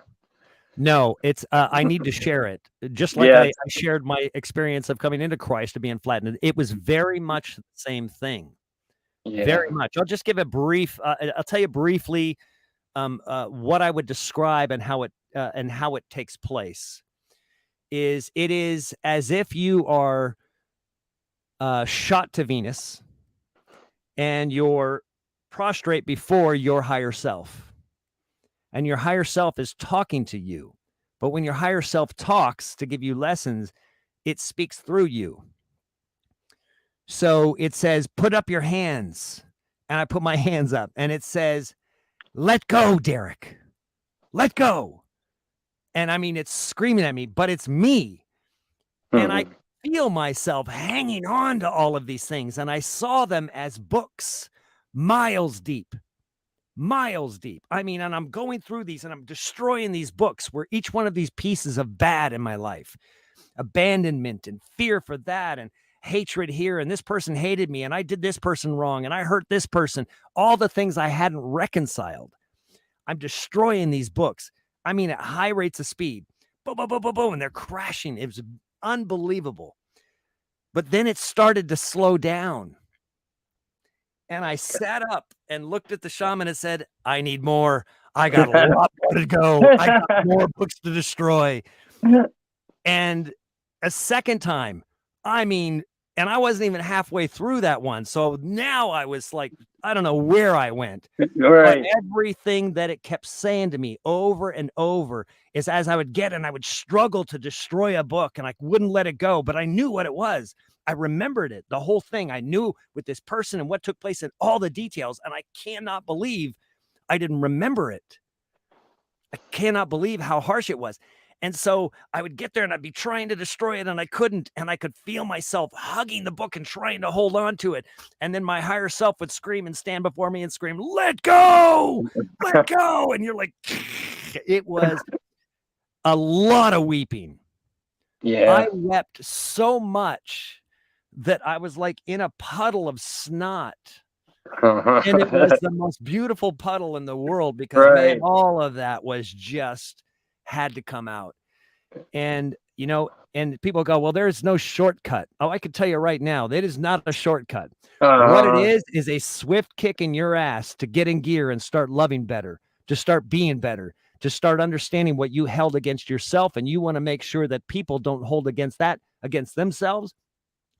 S1: No, it's I need to share it. Just like I shared my experience of coming into Christ to being flattened. It was very much the same thing. Yeah. Very much. I'll just give a brief. I'll tell you briefly what I would describe and how it takes place. It is as if you are shot to Venus, and you're prostrate before your higher self. And your higher self is talking to you. But when your higher self talks to give you lessons, it speaks through you. So it says, put up your hands. And I put my hands up, and it says, let go, Derek. Let go. And I mean, it's screaming at me, but it's me. And I feel myself hanging on to all of these things. And I saw them as books, miles deep. Miles deep. I mean, and I'm going through these and I'm destroying these books where each one of these pieces of bad in my life, abandonment and fear for that and hatred here. And this person hated me and I did this person wrong and I hurt this person. All the things I hadn't reconciled. I'm destroying these books. I mean, at high rates of speed. Boom, boom, boom, boom, boom. And they're crashing. It was unbelievable. But then it started to slow down. And I sat up and looked at the shaman and said, I need more. I got a lot more to go. I got more books to destroy. And a second time, I mean, and I wasn't even halfway through that one. So now I was like, I don't know where I went.
S4: Right.
S1: But everything that it kept saying to me over and over is as I would get and I would struggle to destroy a book and I wouldn't let it go, but I knew what it was. I remembered it, the whole thing. I knew with this person and what took place and all the details. And I cannot believe I didn't remember it. I cannot believe how harsh it was. And so I would get there and I'd be trying to destroy it and I couldn't. And I could feel myself hugging the book and trying to hold on to it. And then my higher self would scream and stand before me and scream, let go, let go. And you're like, it was a lot of weeping.
S4: Yeah.
S1: I wept so much that I was like in a puddle of snot. And it was the most beautiful puddle in the world because man, all of that was just had to come out. And, you know, and people go, well, there's no shortcut. Oh, I can tell you right now, that is not a shortcut. What it is a swift kick in your ass to get in gear and start loving better, to start being better, to start understanding what you held against yourself. And you want to make sure that people don't hold against that, against themselves.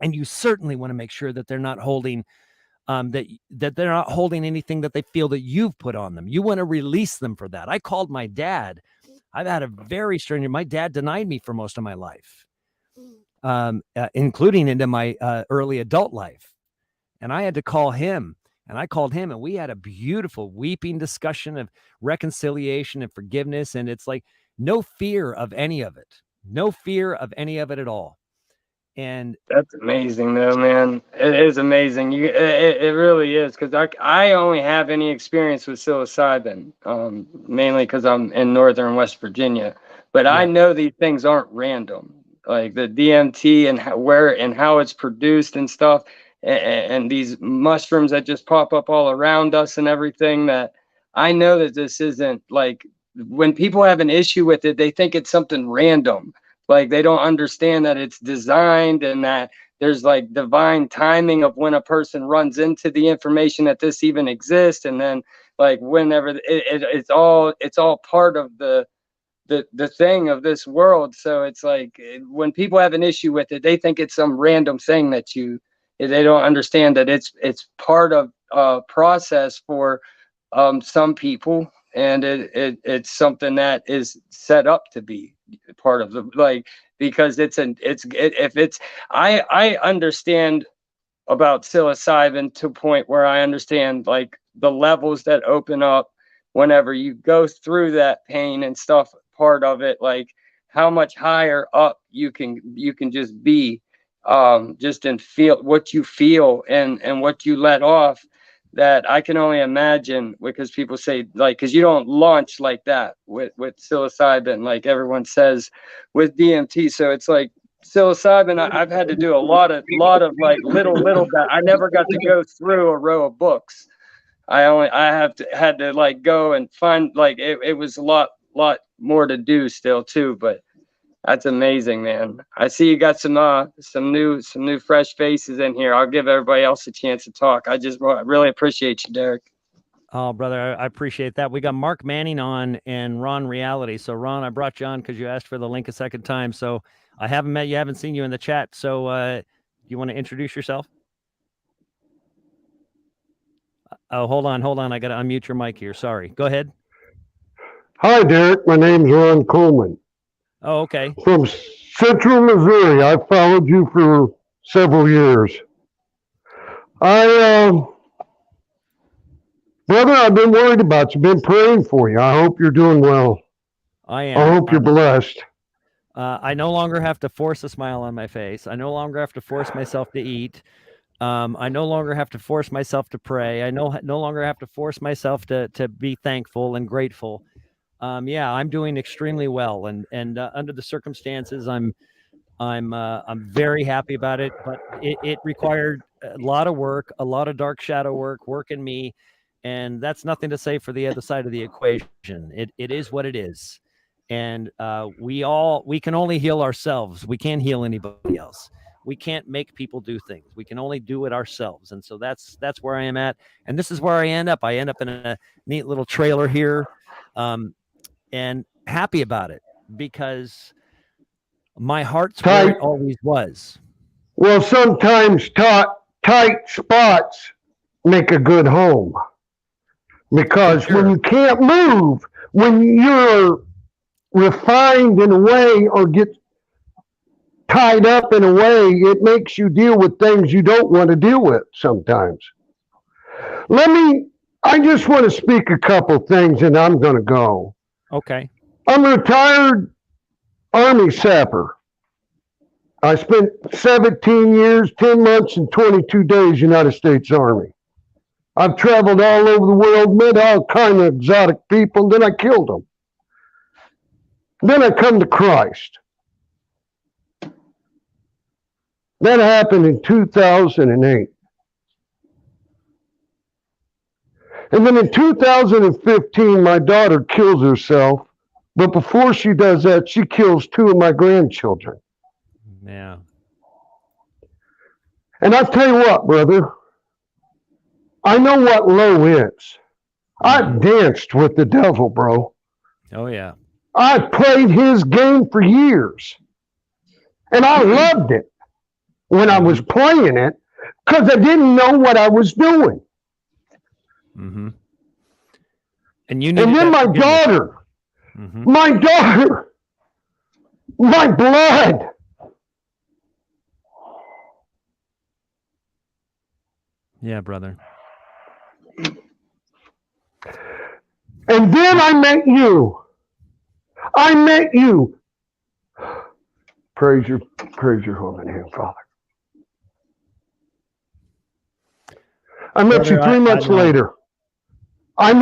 S1: And you certainly want to make sure that they're not holding that they're not holding anything that they feel that you've put on them. You want to release them for that. I called my dad. I've had a very strange, my dad denied me for most of my life, including into my early adult life. And I had to call him and I called him and we had a beautiful weeping discussion of reconciliation and forgiveness. And it's like no fear of any of it, no fear of any of it at all. And
S4: that's amazing though, man. It is amazing. It really is. Cause I only have any experience with psilocybin, mainly cause I'm in Northern West Virginia, but I know these things aren't random, like the DMT and where and how it's produced and stuff. And these mushrooms that just pop up all around us and everything, that I know that this isn't like when people have an issue with it, they think it's something random. Like they don't understand that it's designed and that there's like divine timing of when a person runs into the information that this even exists. And then like whenever it's all part of the thing of this world. So it's like when people have an issue with it, they think it's some random thing that they don't understand that it's part of a process for some people. And it's something that is set up to be part of the, like, because I understand about psilocybin to a point where I understand like the levels that open up whenever you go through that pain and stuff, part of it, like how much higher up you can just be, just in feel what you feel and what you let off. That I can only imagine, because people say like, because you don't launch like that with psilocybin, like everyone says with DMT. So it's like psilocybin, I've had to do a lot of like little that I never got to go through a row of books. I had to like go and find, like it was a lot more to do still too, but that's amazing, man. I see you got some new fresh faces in here. I'll give everybody else a chance to talk. I really appreciate you, Derek.
S1: Oh, brother, I appreciate that. We got Mark Manning on and Ron Reality. So, Ron, I brought you on because you asked for the link a second time. So, I haven't met you, haven't seen you in the chat. So, you want to introduce yourself? Oh, hold on. I got to unmute your mic here. Sorry. Go ahead.
S5: Hi, Derek. My name's Ron Coleman
S1: Oh, okay.
S5: from Central Missouri. I've followed you for several years. Brother, I've been worried about you. Been praying for you. I hope you're doing well.
S1: I am.
S5: I hope you're blessed.
S1: I no longer have to force a smile on my face. I no longer have to force myself to eat. I no longer have to force myself to pray. I no longer have to force myself to be thankful and grateful. Yeah, I'm doing extremely well, and under the circumstances, I'm very happy about it. But it required a lot of work, a lot of dark shadow work in me, and that's nothing to say for the other side of the equation. It is what it is, and we can only heal ourselves. We can't heal anybody else. We can't make people do things. We can only do it ourselves. And so that's where I am at. And this is where I end up. I end up in a neat little trailer here, and happy about it because my heart's where it always was.
S5: Well, sometimes tight spots make a good home. Because when you can't move, when you're refined in a way or get tied up in a way, it makes you deal with things you don't want to deal with sometimes. I just want to speak a couple things and I'm going to go.
S1: Okay.
S5: I'm a retired Army sapper. I spent 17 years, 10 months, and 22 days United States Army. I've traveled all over the world, met all kind of exotic people, then I killed them. Then I come to Christ. That happened in 2008. And then in 2015, my daughter kills herself. But before she does that, she kills 2 of my grandchildren.
S1: Yeah.
S5: And I'll tell you what, brother. I know what low is. I've danced with the devil, bro.
S1: Oh, yeah.
S5: I played his game for years. And I loved it when I was playing it because I didn't know what I was doing.
S1: Mm-hmm. And
S5: then my daughter, my blood.
S1: Yeah, brother.
S5: And then I met you. Praise your holy name, Father. I met you 3 months later. I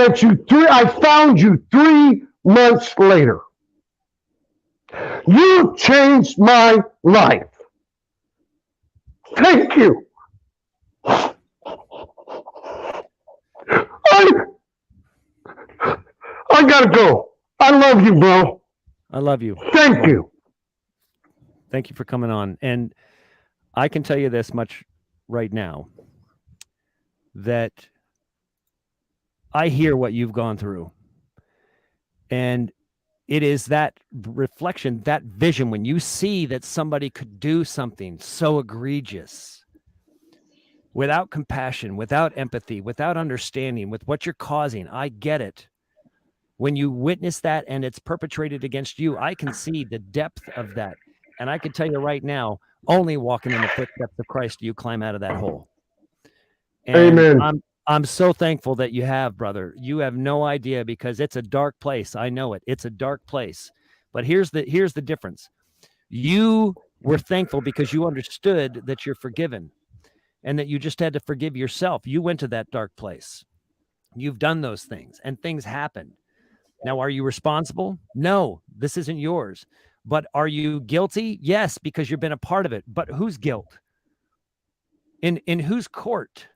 S5: found you 3 months later. You changed my life. Thank you. I gotta go. I love you, bro.
S1: I love you.
S5: Thank you.
S1: Thank you for coming on. And I can tell you this much right now, that I hear what you've gone through. And it is that reflection, that vision, when you see that somebody could do something so egregious without compassion, without empathy, without understanding, with what you're causing. I get it. When you witness that and it's perpetrated against you, I can see the depth of that. And I can tell you right now, only walking in the footsteps of Christ do you climb out of that hole. And
S5: Amen.
S1: I'm so thankful that you have, brother. You have no idea, because it's a dark place. I know it. It's a dark place. But here's the difference. You were thankful because you understood that you're forgiven and that you just had to forgive yourself. You went to that dark place. You've done those things and things happened. Now, are you responsible? No, this isn't yours. But are you guilty? Yes, because you've been a part of it. But whose guilt? In whose court?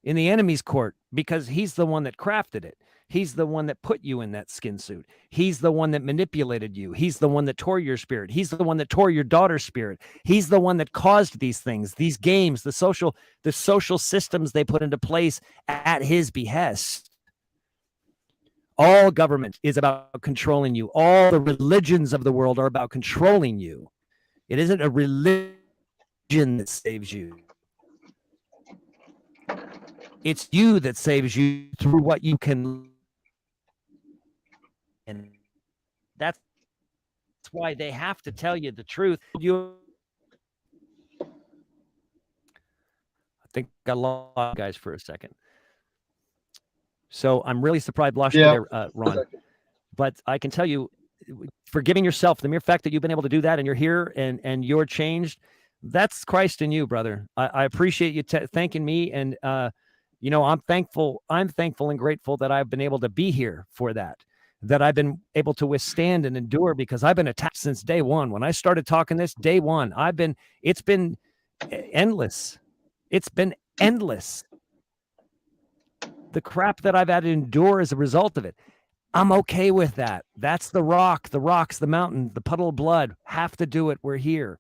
S1: In the enemy's court, because he's the one that crafted it. He's the one that put you in that skin suit. He's the one that manipulated you. He's the one that tore your spirit. He's the one that tore your daughter's spirit. He's the one that caused these things, these games, the social systems they put into place at his behest. All government is about controlling you. All the religions of the world are about controlling you. It isn't a religion that saves you. It's you that saves you through what you can. And that's why they have to tell you the truth. I think I lost guys for a second. So I'm really surprised, lost you there, Ron. But I can tell you, forgiving yourself, the mere fact that you've been able to do that and you're here and you're changed, that's Christ in you, brother. I appreciate you thanking me. And, I'm thankful and grateful that I've been able to be here for that I've been able to withstand and endure, because I've been attacked since day one. When I started talking this, day one, it's been endless. It's been endless. The crap that I've had to endure as a result of it. I'm okay with that. That's the rocks, the mountain, the puddle of blood. Have to do it. We're here.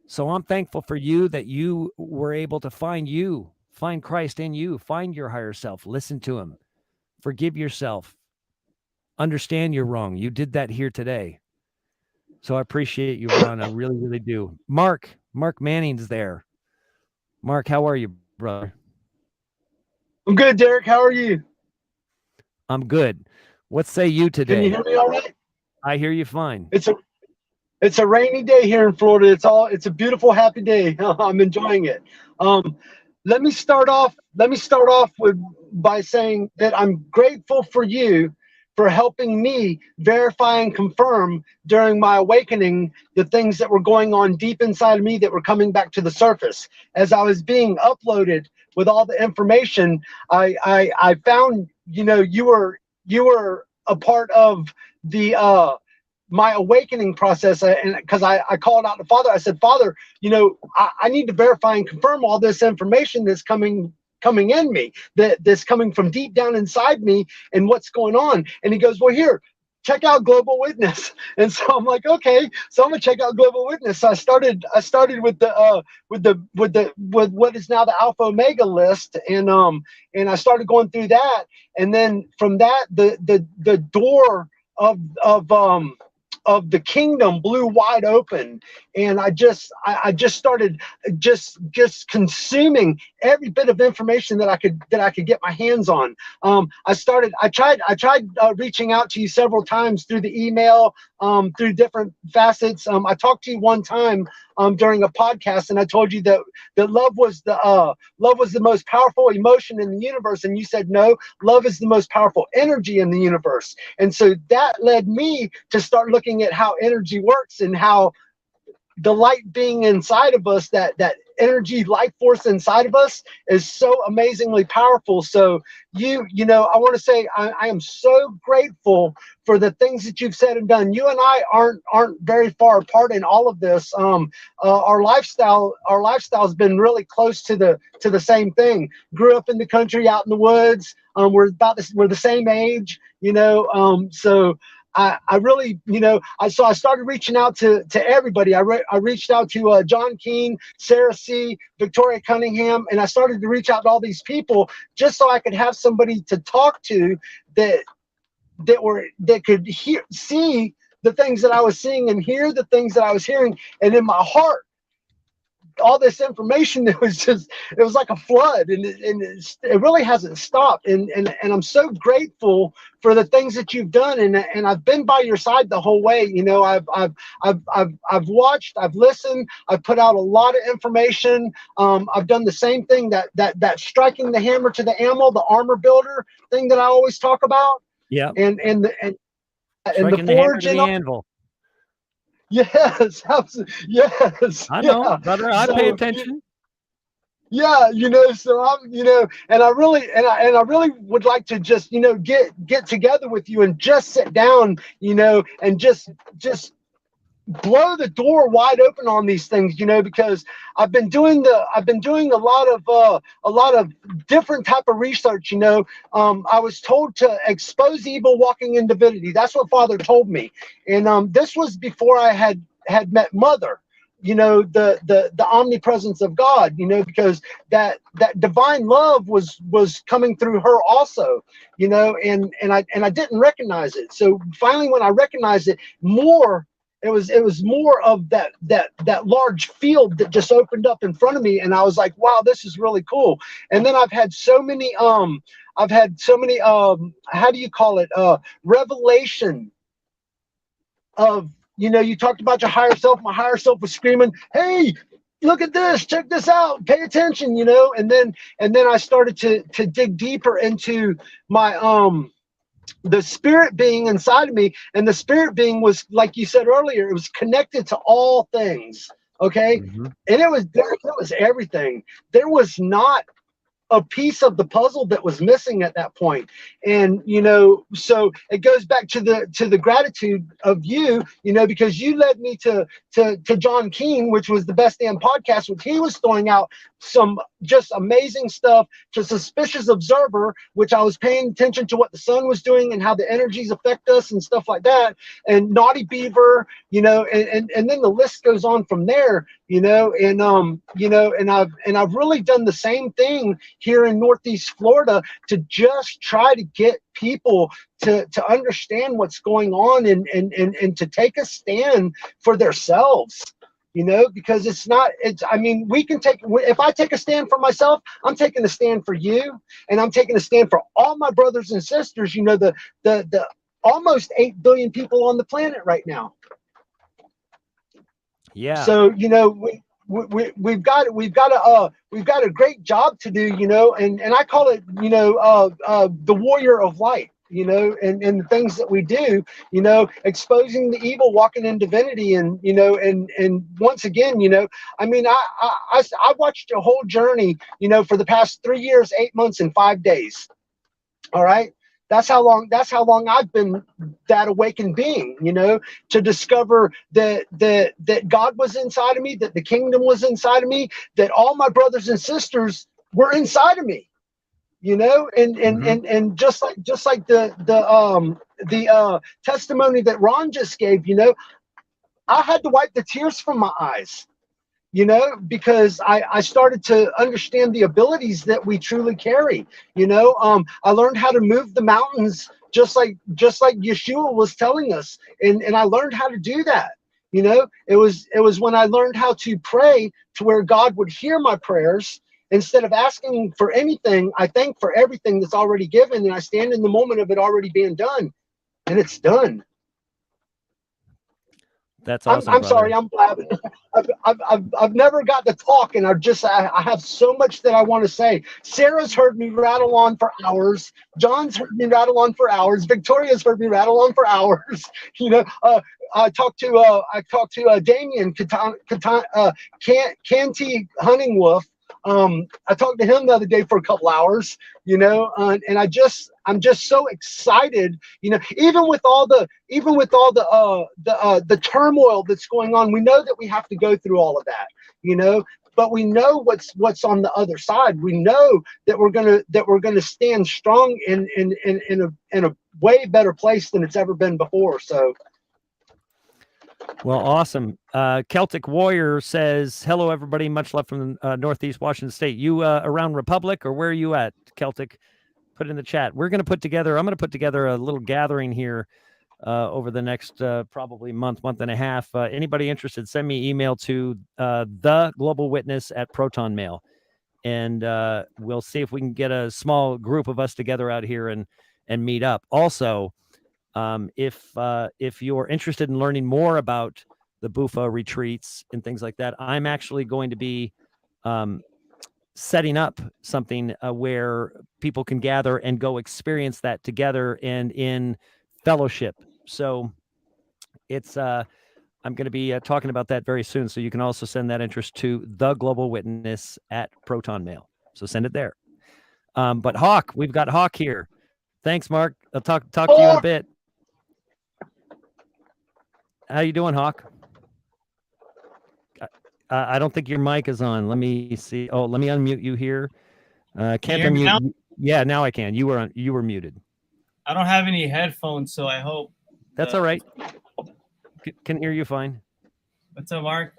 S1: So I'm thankful for you that you were able to find Christ in you, find your higher self, listen to him, forgive yourself, understand you're wrong. You did that here today. So I appreciate you, Ron. I really, really do. Mark Manning's there. Mark, how are you, brother?
S6: I'm good, Derek. How are you?
S1: I'm good. What say you today?
S6: Can you hear me all right?
S1: I hear you fine.
S6: It's a rainy day here in Florida. It's a beautiful, happy day. I'm enjoying it. Let me start off by saying that I'm grateful for you for helping me verify and confirm during my awakening the things that were going on deep inside of me that were coming back to the surface. As I was being uploaded with all the information, I found, you were a part of the my awakening process, and because I called out to Father, I said, Father, I need to verify and confirm all this information that's coming in me, that's coming from deep down inside me, and what's going on. And he goes, well, here, check out Global Witness. And so I'm like, okay, so I'm gonna check out Global Witness. So I started with what is now the Alpha Omega list, and I started going through that, and then from that the door of the kingdom blew wide open, and I just started just consuming every bit of information that I could get my hands on. I tried reaching out to you several times through the email, through different facets. I talked to you one time during a podcast, and I told you that love was the most powerful emotion in the universe, and you said no, love is the most powerful energy in the universe. And so that led me to start looking at how energy works, and how the light being inside of us, that energy life force inside of us, is so amazingly powerful. So I want to say I am so grateful for the things that you've said and done. You and I aren't very far apart in all of this. Our lifestyle's been really close to the same thing. Grew up in the country, out in the woods. We're the same age, so I really, so I started reaching out to everybody. I reached out to John Keene, Sarah C., Victoria Cunningham, and I started to reach out to all these people just so I could have somebody to talk to that could see the things that I was seeing and hear the things that I was hearing. And in my heart, all this information, it was like a flood, and it really hasn't stopped. And I'm so grateful for the things that you've done, and I've been by your side the whole way. I've watched, I've listened, I've put out a lot of information. I've done the same thing, that striking the hammer to the anvil, the armor builder thing that I always talk about.
S1: Yeah.
S6: And
S1: striking
S6: the forge
S1: the
S6: and
S1: anvil.
S6: Yes, yes.
S1: I know,
S6: Yeah.
S1: brother. I pay attention.
S6: Yeah, so I'm, and I really would like to just, get together with you and just sit down, and just blow the door wide open on these things, because I've been doing a lot of different type of research. I was told to expose evil walking in divinity. That's what Father told me, and this was before I had met Mother. The omnipresence of God, because that divine love was coming through her also, and I didn't recognize it. So finally, when I recognized it, more it was more of that large field that just opened up in front of me, and I was like, wow, this is really cool. And then I've had so many how do you call it, revelation of, you talked about your higher self. My higher self was screaming, hey, look at this, check this out, pay attention, and then I started to dig deeper into my the spirit being inside of me. And the spirit being was, like you said earlier, it was connected to all things. Okay.
S1: Mhm.
S6: And it was everything. There was not a piece of the puzzle that was missing at that point. And so it goes back to the gratitude of you, because you led me to John Keane, which was the Best Damn Podcast, which he was throwing out some just amazing stuff. To Suspicious Observer, which I was paying attention to what the sun was doing and how the energies affect us and stuff like that. And Naughty Beaver, and then the list goes on from there. And I've really done the same thing here in Northeast Florida to just try to get people to understand what's going on and to take a stand for themselves, because we can if I take a stand for myself, I'm taking a stand for you, and I'm taking a stand for all my brothers and sisters, the almost 8 billion people on the planet right now.
S1: Yeah.
S6: So we've got a great job to do, and I call it the warrior of light, and the things that we do, exposing the evil, walking in divinity, and and once again, I watched your whole journey, for the past 3 years, 8 months, and 5 days. All right. That's how long I've been that awakened being, to discover that God was inside of me, that the kingdom was inside of me, that all my brothers and sisters were inside of me, and just like the testimony that Ron just gave, I had to wipe the tears from my eyes, because I started to understand the abilities that we truly carry. I learned how to move the mountains just like Yeshua was telling us. And I learned how to do that. It was when I learned how to pray to where God would hear my prayers. Instead of asking for anything, I thank for everything that's already given, and I stand in the moment of it already being done, and it's done.
S1: That's awesome.
S6: I'm sorry, I'm blabbing. I've never got to talk, and I have so much that I want to say. Sarah's heard me rattle on for hours. John's heard me rattle on for hours. Victoria's heard me rattle on for hours. I talked to Damien Canty Hunting Wolf. I talked to him the other day for a couple hours, and I'm just so excited, even with all the turmoil that's going on. We know that we have to go through all of that, but we know what's on the other side. We know that we're gonna stand strong in a way better place than it's ever been before. So.
S1: Well, awesome. Celtic Warrior says, hello, everybody. Much love from Northeast Washington State. You around Republic, or where are you at, Celtic? Put it in the chat. I'm going to put together a little gathering here over the next probably month and a half. Anybody interested, send me email to theglobalwitness@protonmail. And we'll see if we can get a small group of us together out here and meet up. Also, if you're interested in learning more about the Bufa retreats and things like that, I'm actually going to be setting up something where people can gather and go experience that together and in fellowship. So it's I'm going to be talking about that very soon. So you can also send that interest to theglobalwitness@protonmail. So send it there. But Hawk, we've got Hawk here. Thanks, Mark. I'll talk to you in a bit. How you doing, Hawk? I don't think your mic is on. Let me see. Oh, let me unmute you here. Can't unmute you. Yeah, now I can. You were muted.
S7: I don't have any headphones, so I hope
S1: that's all right. Can hear you fine.
S7: What's up, Mark?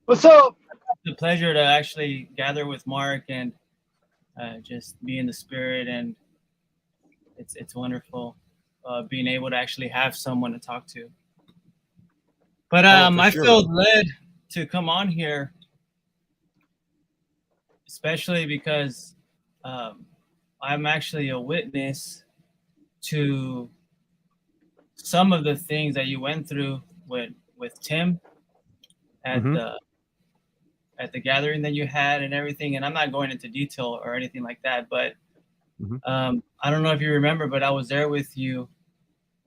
S6: What's up?
S7: It's a pleasure to actually gather with Mark and just be in the spirit, and it's wonderful being able to actually have someone to talk to. But
S1: for
S7: I
S1: sure.
S7: felt led to come on here, especially because I'm actually a witness to some of the things that you went through with Tim at
S1: Mhm.
S7: the gathering that you had and everything. And I'm not going into detail or anything like that, but
S1: Mhm.
S7: I don't know if you remember, but I was there with you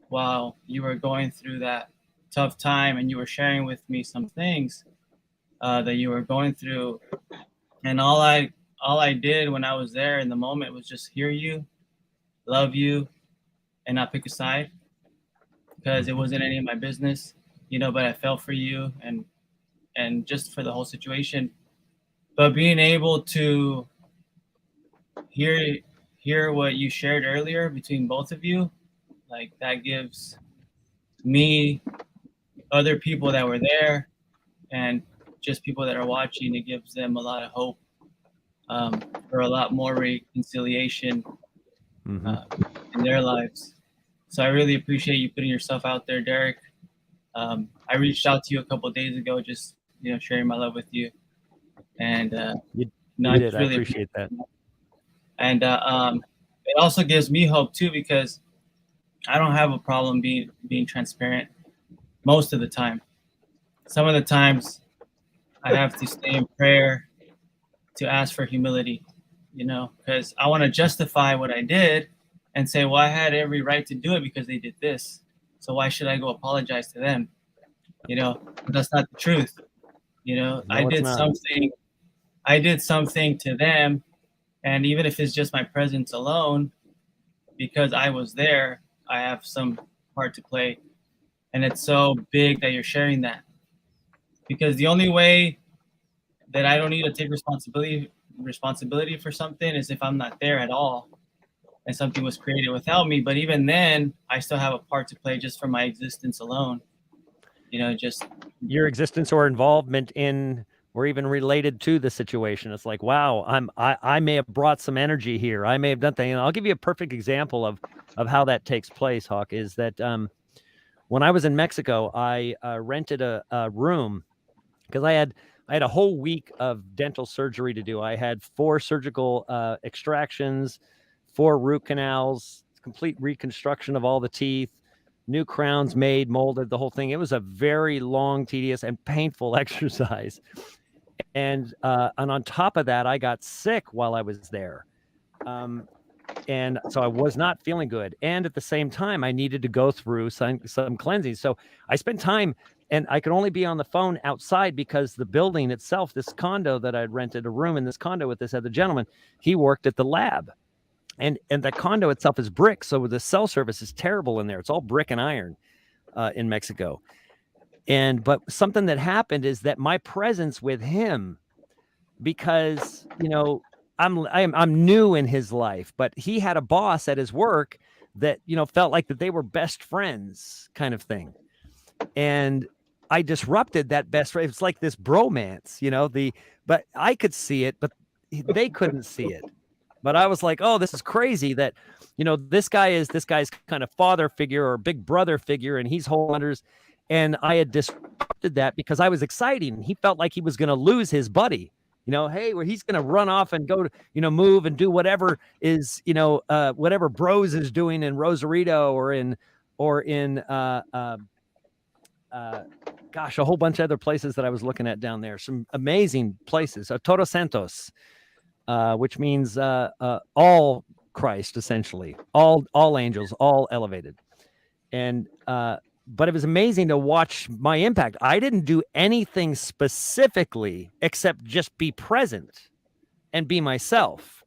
S7: while you were going through that tough time, and you were sharing with me some things that you were going through. And all I did when I was there in the moment was just hear you, love you, and not pick a side, because it wasn't any of my business, but I felt for you and just for the whole situation. But being able to hear what you shared earlier between both of you, like, that gives me, other people that were there, and just people that are watching, it gives them a lot of hope for a lot more reconciliation in their lives. So I really appreciate you putting yourself out there, Derek. I reached out to you a couple of days ago, just sharing my love with you, and
S1: You
S7: I
S1: did.
S7: just
S1: I
S7: really
S1: appreciate that.
S7: And it also gives me hope too, because I don't have a problem being transparent most of the time. Some of the times I have to stay in prayer to ask for humility, because I want to justify what I did and say, well, I had every right to do it because they did this. So why should I go apologize to them? But that's not the truth.
S1: No,
S7: I
S1: it's
S7: did
S1: not.
S7: something to them. And even if it's just my presence alone, because I was there, I have some part to play. And it's so big that you're sharing that. Because the only way that I don't need to take responsibility for something is if I'm not there at all and something was created without me. But even then, I still have a part to play just for my existence alone. Just
S1: Your existence or involvement in or even related to the situation. It's like, wow, I may have brought some energy here. I may have done things. And I'll give you a perfect example of how that takes place, Hawk, is that when I was in Mexico, I rented a room because I had a whole week of dental surgery to do. I had 4 surgical extractions, 4 root canals, complete reconstruction of all the teeth, new crowns made, molded, the whole thing. It was a very long, tedious, and painful exercise. And on top of that, I got sick while I was there. And so I was not feeling good. And at the same time, I needed to go through some cleansing. So I spent time, and I could only be on the phone outside because the building itself, this condo that I'd rented a room in this condo with this other gentleman, he worked at the lab. And the condo itself is brick. So the cell service is terrible in there. It's all brick and iron in Mexico. But something that happened is that my presence with him, because, I'm new in his life, but he had a boss at his work that, felt like that they were best friends kind of thing. And I disrupted that best friend. It's like this bromance, but I could see it, but they couldn't see it. But I was like, oh, this is crazy that, this guy's kind of father figure or big brother figure, and he's holders. And I had disrupted that because I was exciting. He felt like he was going to lose his buddy. Hey, where he's going to run off and go to, move and do whatever is, whatever Bros is doing in Rosarito or in gosh, a whole bunch of other places that I was looking at down there. Some amazing places. Todos Santos, which means all Christ, essentially, all angels, all elevated. And but it was amazing to watch my impact. I didn't do anything specifically except just be present and be myself.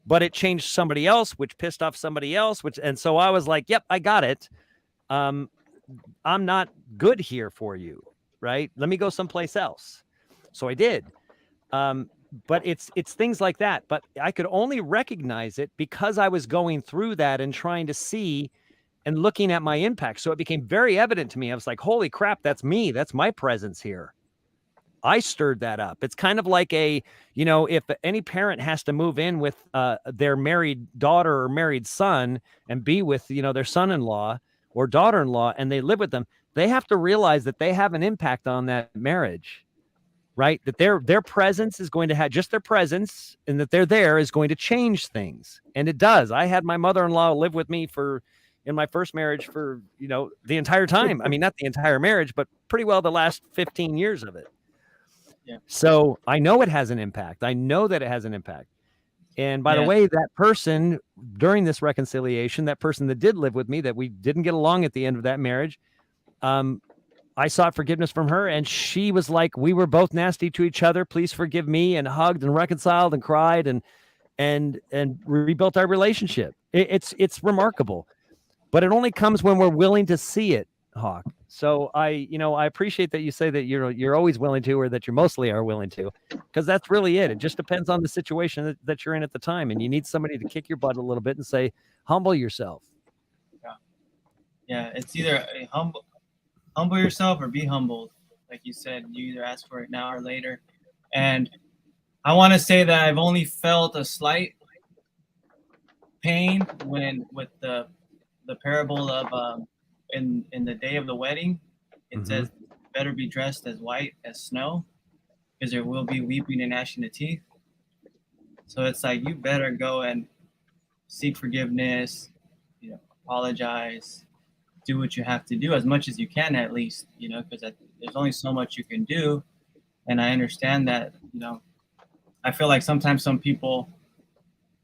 S1: But it changed somebody else, which pissed off somebody else, and so I was like, yep, I got it. I'm not good here for you, right? Let me go someplace else. So I did. But it's things like that. But I could only recognize it because I was going through that and trying to see and looking at my impact. So it became very evident to me. I was like, holy crap, that's me. That's my presence here. I stirred that up. It's kind of like if any parent has to move in with their married daughter or married son and be with, their son-in-law or daughter-in-law, and they live with them, they have to realize that they have an impact on that marriage, right? That their presence is going to have, just their presence, and that they're there is going to change things. And it does. I had my mother-in-law live with me in my first marriage for, the entire time. I mean, not the entire marriage, but pretty well the last 15 years of it.
S7: Yeah.
S1: So I know it has an impact. I know that it has an impact. And by the
S7: Yeah.
S1: way, that person during this reconciliation, that person that did live with me, that we didn't get along at the end of that marriage, I sought forgiveness from her, and she was like, we were both nasty to each other. Please forgive me, and hugged and reconciled and cried and rebuilt our relationship. It's remarkable, but it only comes when we're willing to see it, Hawk. So I appreciate that you say that you're always willing to, or that you mostly are willing to, because that's really it. It just depends on the situation that you're in at the time, and you need somebody to kick your butt a little bit and say, humble yourself.
S7: Yeah, it's either humble yourself or be humbled. Like you said, you either ask for it now or later. And I want to say that I've only felt a slight pain with the parable of in the day of the wedding. It says, better be dressed as white as snow, because there will be weeping and gnashing of teeth. So it's like, you better go and seek forgiveness, apologize, do what you have to do as much as you can, at least, because there's only so much you can do. And I understand that, I feel like sometimes some people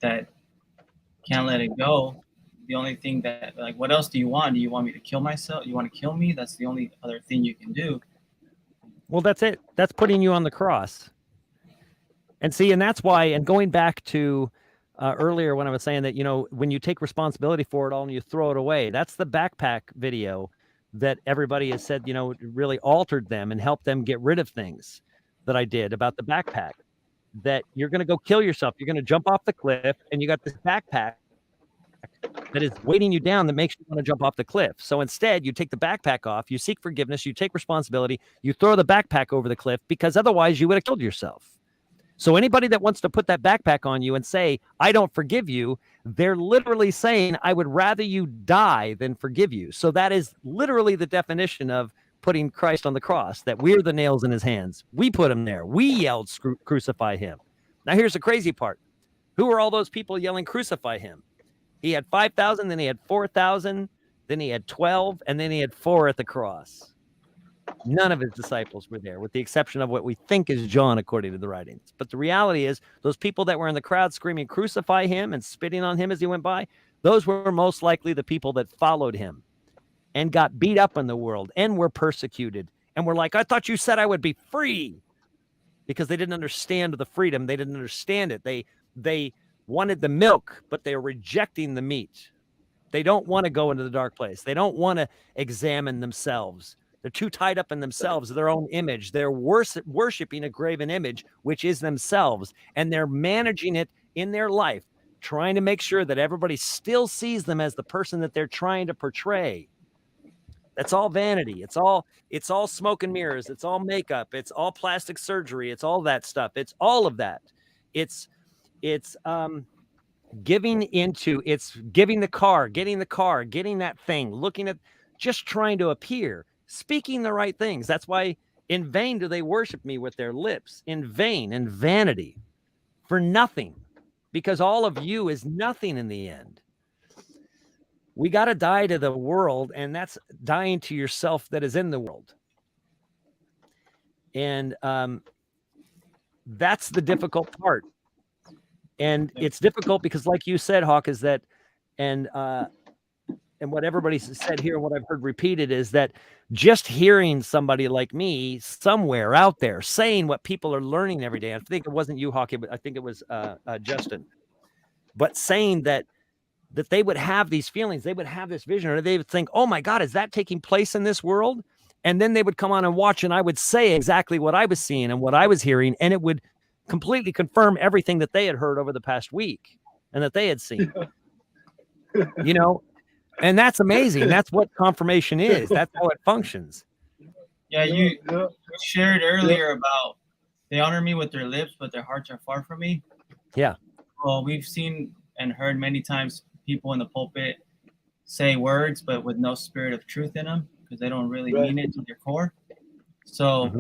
S7: that can't let it go, the only thing that, like, what else do you want? Do you want me to kill myself? You want to kill me? That's the only other thing you can do.
S1: Well, that's it. That's putting you on the cross. And see, and that's why, and going back to earlier when I was saying that, when you take responsibility for it all and you throw it away, that's the backpack video that everybody has said, really altered them and helped them get rid of things that I did about the backpack, that you're going to go kill yourself. You're going to jump off the cliff, and you got this backpack that is weighting you down that makes you want to jump off the cliff. So instead, you take the backpack off, you seek forgiveness, you take responsibility, you throw the backpack over the cliff, because otherwise you would have killed yourself. So anybody that wants to put that backpack on you and say, I don't forgive you, they're literally saying, I would rather you die than forgive you. So that is literally the definition of putting Christ on the cross, that we're the nails in his hands. We put him there. We yelled, crucify him. Now here's the crazy part. Who were all those people yelling, crucify him? He had 5,000, then he had 4,000, then he had 12, and then he had 4 at the cross. None of his disciples were there, with the exception of what we think is John, according to the writings. But the reality is, those people that were in the crowd screaming, crucify him, and spitting on him as he went by, those were most likely the people that followed him and got beat up in the world and were persecuted and were like, I thought you said I would be free, because they didn't understand the freedom. They didn't understand it. They wanted the milk, but they're rejecting the meat. They don't want to go into the dark place. They don't want to examine themselves. They're too tied up in themselves, their own image. They're worshiping a graven image, which is themselves. And they're managing it in their life, trying to make sure that everybody still sees them as the person that they're trying to portray. That's all vanity. It's all smoke and mirrors. It's all makeup. It's all plastic surgery. It's all that stuff. It's all of that. It's giving the car, getting that thing, looking at, just trying to appear, speaking the right things. That's why in vain do they worship me with their lips, in vain and vanity, for nothing, because all of you is nothing in the end. We got to die to the world, and that's dying to yourself that is in the world. And that's the difficult part. And it's difficult because, like you said, Hawk, is that, and what everybody said here, and what I've heard repeated, is that just hearing somebody like me somewhere out there saying what people are learning every day. I think it wasn't you, Hawk. I think it was Justin. But saying that they would have these feelings, they would have this vision, or they would think, oh my God, is that taking place in this world? And then they would come on and watch, and I would say exactly what I was seeing and what I was hearing, and it would completely confirm everything that they had heard over the past week and that they had seen. And that's amazing. That's what confirmation is. That's how it functions.
S7: Yeah, you shared earlier about they honor me with their lips, but their hearts are far from me.
S1: Yeah.
S7: Well, we've seen and heard many times people in the pulpit say words, but with no spirit of truth in them. because they don't really
S6: Right.
S7: mean it to their core. So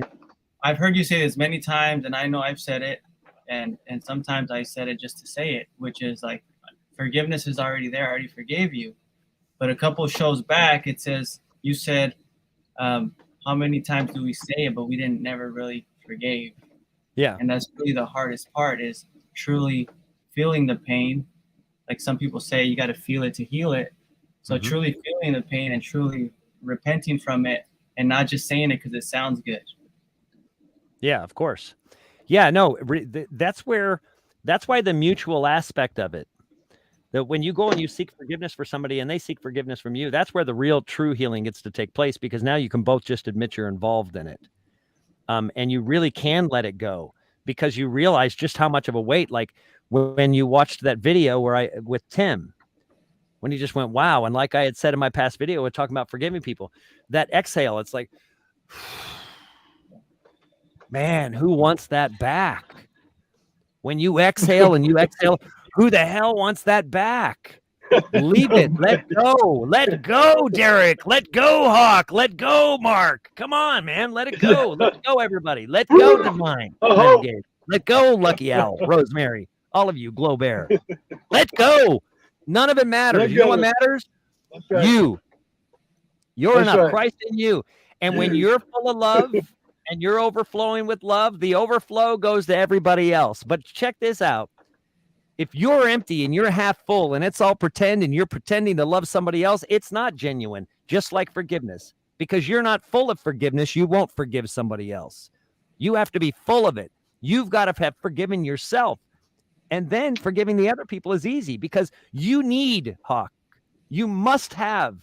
S7: I've heard you say this many times, and I know I've said it, and sometimes I said it just to say it, which is like, forgiveness is already there. I already forgave you. But a couple of shows back, it says, you said, how many times do we say it, but we didn't never really forgave.
S1: Yeah.
S7: And that's really the hardest part, is truly feeling the pain. Like some people say, you got to feel it to heal it. So truly feeling the pain and truly repenting from it, and not just saying it because it sounds good.
S1: Yeah, of course. Yeah, no, that's why the mutual aspect of it, that when you go and you seek forgiveness for somebody and they seek forgiveness from you, that's where the real true healing gets to take place, because now you can both just admit you're involved in it. And you really can let it go, because you realize just how much of a weight, like when you watched that video with Tim, when he just went, wow. And like I had said in my past video, we're talking about forgiving people, that exhale, it's like, man, who wants that back? When you exhale and you exhale, who the hell wants that back? Leave it. Let go. Let go, Derek. Let go, Hawk. Let go, Mark. Come on, man. Let it go. Let go, everybody. Let go, Divine. Renegade. Let go, Lucky Owl. Rosemary. All of you, Glow Bear. Let go. None of it matters.
S6: Let
S1: You know
S6: go.
S1: what matters?
S6: That's right.
S1: You. You're
S6: That's
S1: enough.
S6: right.
S1: Christ in you. And when you're full of love and you're overflowing with love, the overflow goes to everybody else. But check this out. If you're empty and you're half full and it's all pretend and you're pretending to love somebody else, it's not genuine, just like forgiveness. Because you're not full of forgiveness, you won't forgive somebody else. You have to be full of it. You've got to have forgiven yourself. And then forgiving the other people is easy, because you need, Hawk, you must have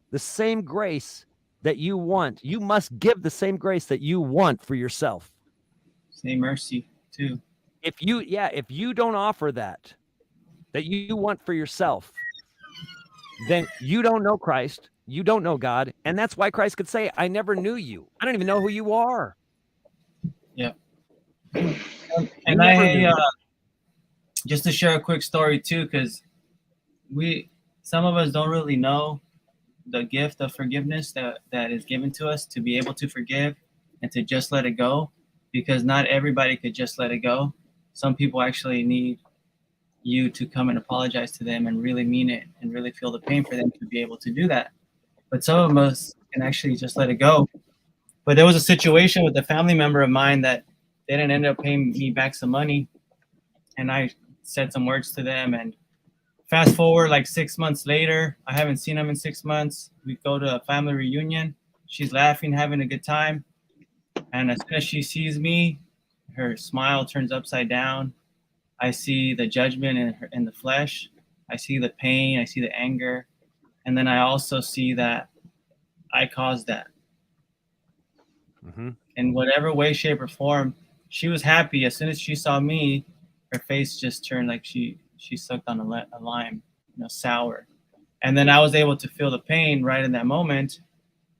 S1: the same grace that you want. You must give the same grace that you want for yourself.
S7: Same mercy too.
S1: If you don't offer that you want for yourself, then you don't know Christ, you don't know God, and that's why Christ could say, I never knew you. I don't even know who you are.
S7: Yeah.
S1: You
S7: And
S1: never knew.
S7: Just to share a quick story too, because some of us don't really know the gift of forgiveness that is given to us, to be able to forgive and to just let it go, because not everybody could just let it go. Some people actually need you to come and apologize to them and really mean it and really feel the pain for them to be able to do that. But some of us can actually just let it go. But there was a situation with a family member of mine that they didn't end up paying me back some money, and I said some words to them, and fast forward like 6 months later, I haven't seen them in 6 months. We go to a family reunion. She's laughing, having a good time. And as soon as she sees me, her smile turns upside down. I see the judgment in the flesh. I see the pain. I see the anger. And then I also see that I caused that. In whatever way, shape, or form, she was happy. As soon as she saw me, her face just turned like she sucked on a lime, sour. And then I was able to feel the pain right in that moment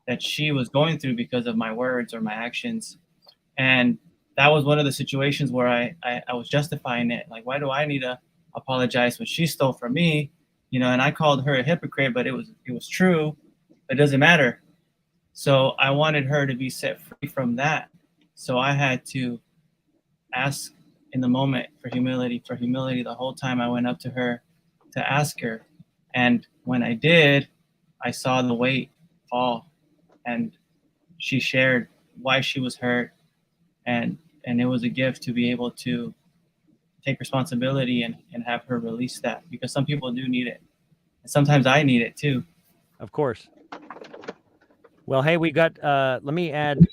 S7: that she was going through because of my words or my actions. And that was one of the situations where I was justifying it. Like, why do I need to apologize when she stole from me? And I called her a hypocrite, but it was true. It doesn't matter. So I wanted her to be set free from that. So I had to ask in the moment for humility the whole time I went up to her to ask her. And when I did, I saw the weight fall, and she shared why she was hurt. And it was a gift to be able to take responsibility and have her release that, because some people do need it. And sometimes I need it too.
S1: Of course. Well, hey, we got, let me add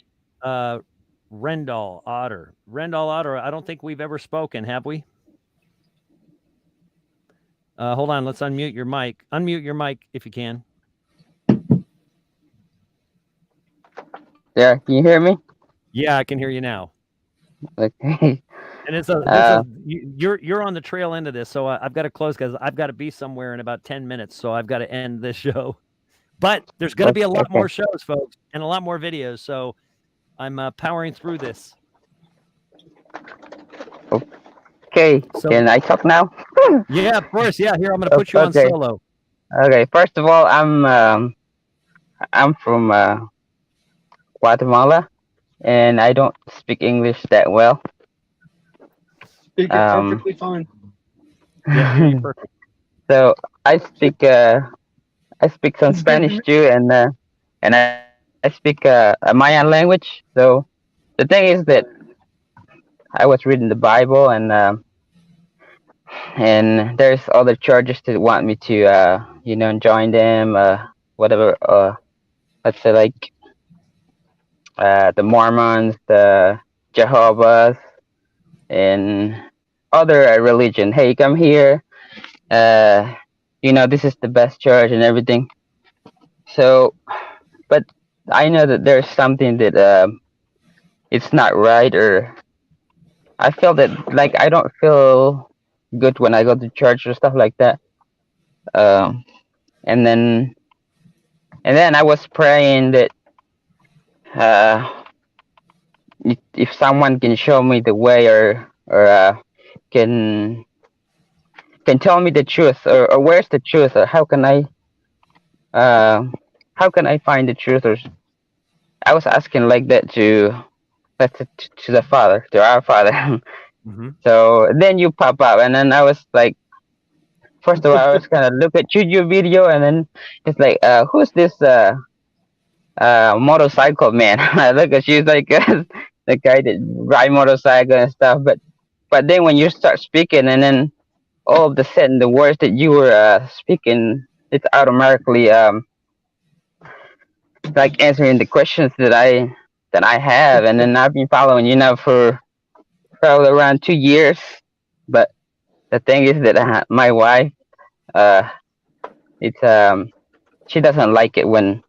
S1: Rendall Otter. Rendall Otter, I don't think we've ever spoken, have we? Hold on, let's unmute your mic. Unmute your mic if you can.
S8: Yeah, can you hear me?
S1: Yeah, I can hear you now.
S8: Okay.
S1: And you're on the trail end of this, so I've got to close because I've got to be somewhere in about 10 minutes, so I've got to end this show. But there's going to be a lot more shows, folks, and a lot more videos, so I'm powering through this.
S8: Okay,
S1: so,
S8: can I talk now?
S1: Yeah, of course. Yeah, here, I'm going to put you on solo.
S8: Okay, first of all, I'm from Guatemala, and I don't speak English that well.
S6: Speak it perfectly fine.
S1: Yeah, hear you perfect.
S8: So I speak some
S6: It's good to
S8: Spanish too, and I speak a Mayan language. So the thing is that I was reading the Bible, and there's other churches that want me to join them, whatever. Let's say like the Mormons, the Jehovah's, and other religion. Hey, come here. Uh, this is the best church and everything. So, but I know that there's something that it's not right, or I feel that like I don't feel good when I go to church or stuff like that. Um, and then I was praying that uh, if someone can show me the way, or can tell me the truth, or where's the truth, or uh, how can I find the truth, or I was asking like that to the Father, to our Father.
S1: Hmm.
S8: So then you pop up, and then I was like, first of all, I was gonna look at your video, and then it's like, who's this motorcycle man? I look at you, like the guy that ride motorcycle and stuff. But then when you start speaking, and then all of the sudden the words that you were speaking, it's automatically like answering the questions that I have, and then I've been following you now for probably around 2 years. But the thing is that my wife, uh, it's she doesn't like it when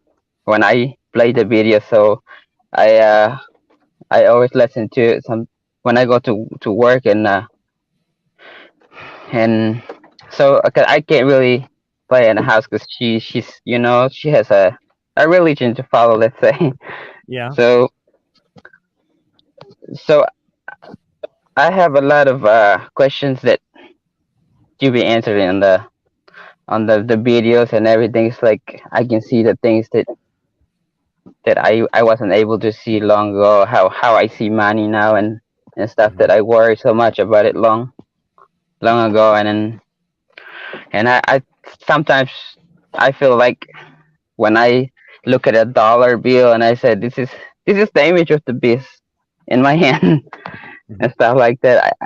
S8: I play the video, so I uh, I always listen to it some when I go to work, and so I can't really play in the house because she has a religion to follow, let's say.
S1: Yeah.
S8: So so I have a lot of questions that you be answering on the videos and everything. It's like I can see the things that I wasn't able to see long ago. How I see money now, and stuff
S1: Hmm.
S8: that I worry so much about it long ago, and I sometimes I feel like when I look at a dollar bill and I said this is the image of the beast in my hand
S1: Hmm.
S8: and stuff like that.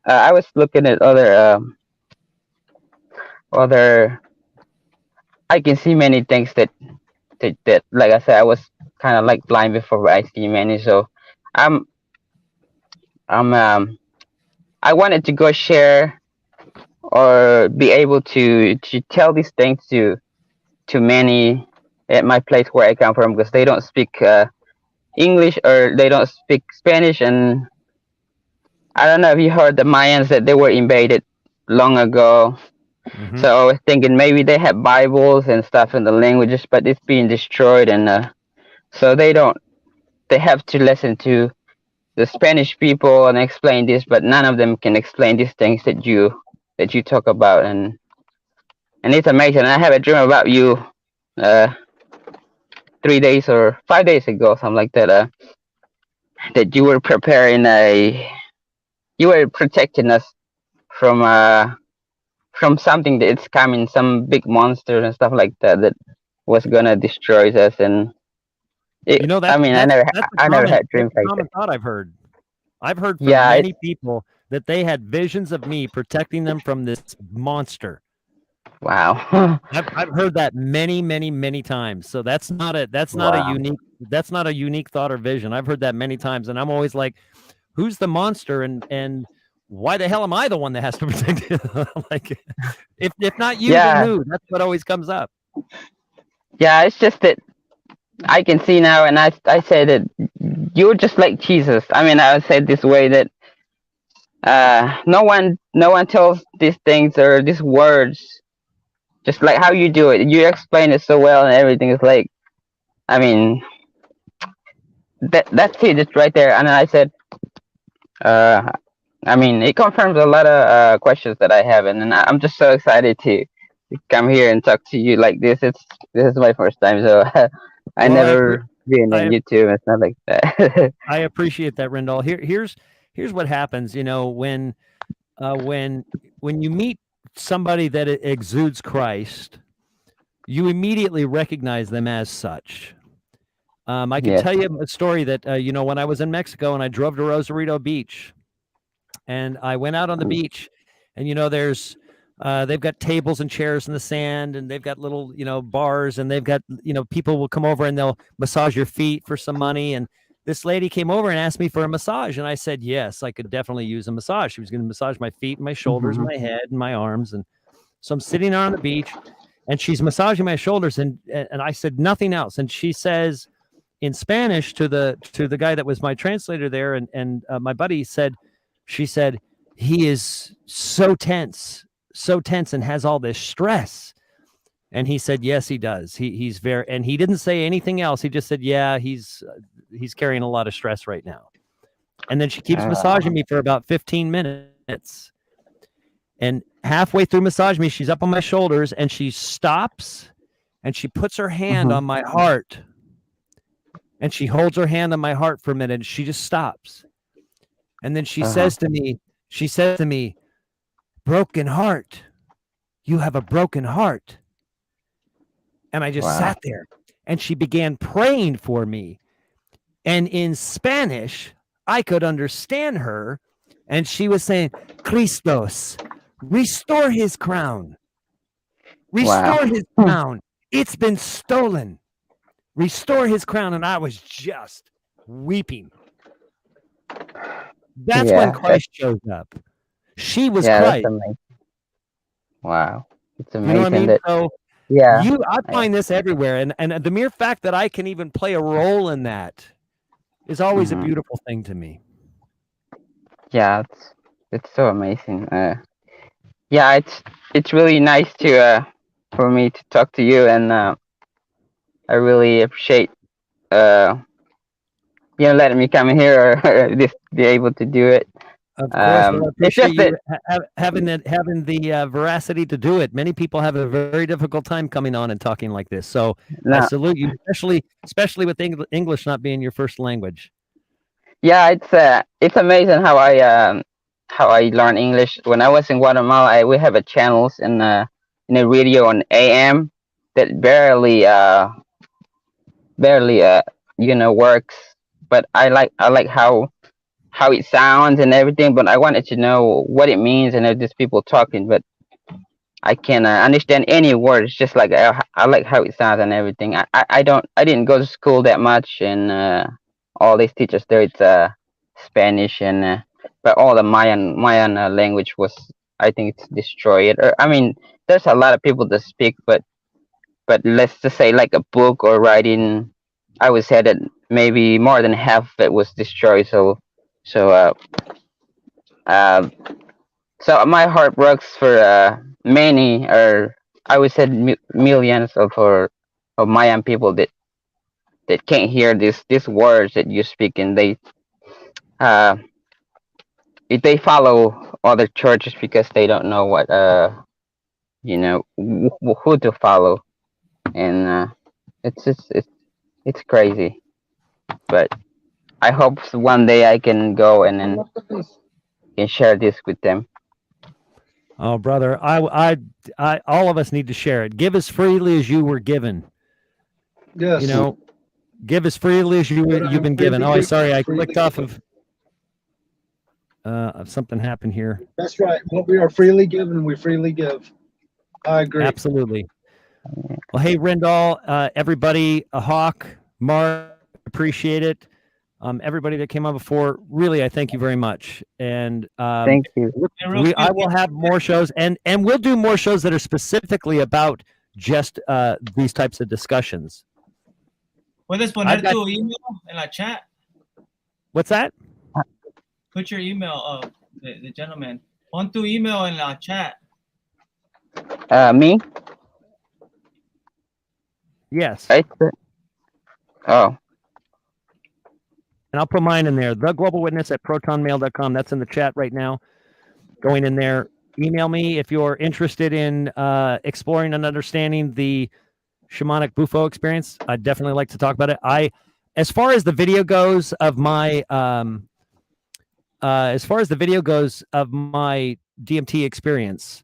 S8: I was looking at other. I can see many things that like I said, I was kind of like blind before I see many. So I'm I'm I wanted to go share or be able to tell these things to many at my place where I come from, because they don't speak English, or they don't speak Spanish. And I don't know if you heard the Mayans that they were invaded long ago.
S1: Hmm.
S8: So I was thinking maybe they have Bibles and stuff in the languages, but it's being destroyed, and so they have to listen to the Spanish people and explain this, but none of them can explain these things that you talk about, and it's amazing. I have a dream about you, uh, 3 days or 5 days ago, something like that. That you were you were protecting us from something that's coming, some big monster and stuff like that that was gonna destroy us. And
S1: You know,
S8: I mean, I never had
S1: that's
S8: dreams
S1: a
S8: like that.
S1: common thought I've heard. I've heard from
S8: Yeah,
S1: many people that they had visions of me protecting them from this monster.
S8: wow.
S1: I've heard that many, many, many times. So
S8: Wow.
S1: that's not a unique thought or vision. I've heard that many times, and I'm always like, who's the monster, and why the hell am I the one that has to protect it? Like, if not you, then
S8: Yeah,
S1: who? That's what always comes up.
S8: yeah. It's just that I can see now, and I say that you're just like Jesus. I mean, I would say it this way that no one tells these things or these words just like how you do it. You explain it so well, and everything is like, I mean, that's it. It's right there. And I said, uh, I mean, it confirms a lot of questions that I have, and I'm just so excited to come here and talk to you like this. This is my first time, so I
S1: Well,
S8: never been
S1: I
S8: on YouTube and stuff like that.
S1: I appreciate that, Rendell. Here's what happens. You know, when you meet somebody that exudes Christ, you immediately recognize them as such. I can
S8: Yes.
S1: tell you a story that you know, when I was in Mexico and I drove to Rosarito Beach, and I went out on the beach, and you know, there's they've got tables and chairs in the sand, and they've got little, you know, bars, and they've got, you know, people will come over and they'll massage your feet for some money. And this lady came over and asked me for a massage, and I said yes, I could definitely use a massage. She was going to massage my feet and my shoulders, my head and my arms, and so I'm sitting on the beach, and she's massaging my shoulders, and I said nothing else, and she says in Spanish to the guy that was my translator there, and my buddy said, she said, he is so tense and has all this stress. And he said, yes, he does. He's very, and he didn't say anything else. He just said, yeah, he's carrying a lot of stress right now. And then she keeps massaging me for about 15 minutes. And halfway through massaging me, she's up on my shoulders, and she stops and she puts her hand on my heart. And she holds her hand on my heart for a minute, and she just stops. And then she says to me, broken heart. You have a broken heart. And I just sat there, and she began praying for me. And in Spanish, I could understand her. And she was saying, Christos, restore his crown. Restore his crown. It's been stolen. Restore his crown. And I was just weeping. That's when Christ shows up. She was Christ.
S8: That's amazing. Wow. It's amazing.
S1: You know what I mean?
S8: That,
S1: so
S8: yeah.
S1: I find this everywhere. And the mere fact that I can even play a role in that is always a beautiful thing to me.
S8: Yeah, it's so amazing. Yeah, it's really nice to for me to talk to you, and I really appreciate you know, letting me come here or just be able to do it.
S1: Of course, well, I appreciate you having the veracity to do it. Many people have a very difficult time coming on and talking like this. So I salute you, especially with English not being your first language.
S8: Yeah, it's amazing how I learn English. When I was in Guatemala, we have a channels in a radio on AM that barely you know, works. But I like how it sounds and everything. But I wanted to know what it means, and there's just people talking, but I can't understand any words. Just like I like how it sounds and everything. I didn't go to school that much, and all these teachers there, it's Spanish, and but all the Mayan language was, I think, it's destroyed. Or I mean, there's a lot of people that speak, but let's just say like a book or writing, I would say that maybe more than half of it was destroyed. So my heart breaks for many, or I would say millions of Mayan people that can't hear these words that you speak, and if they follow other churches because they don't know what you know, who to follow, and it's crazy. But I hope one day I can go and can share this with them.
S1: Oh, brother, I all of us need to share it. Give as freely as you were given.
S6: Yes.
S1: You know, give as freely as you've been given. Oh, sorry, I clicked off of something happened here.
S6: That's right. What we are freely given, we freely give. I agree.
S1: Absolutely. Well, hey, Rendell, everybody, a Hawk, Mark, appreciate it. Everybody that came on before, really, I thank you very much. And
S8: thank you.
S1: I will have more shows, and we'll do more shows that are specifically about just these types of discussions.
S7: ¿Puedes poner tu email en la chat?
S1: What's that?
S7: Put your email, the gentleman. Pon tu email en la chat.
S8: Me?
S1: Yes.
S8: Oh.
S1: And I'll put mine in there. theglobalwitness@protonmail.com. That's in the chat right now. Going in there. Email me if you're interested in exploring and understanding the shamanic bufo experience. I'd definitely like to talk about it. As far as the video goes of my DMT experience,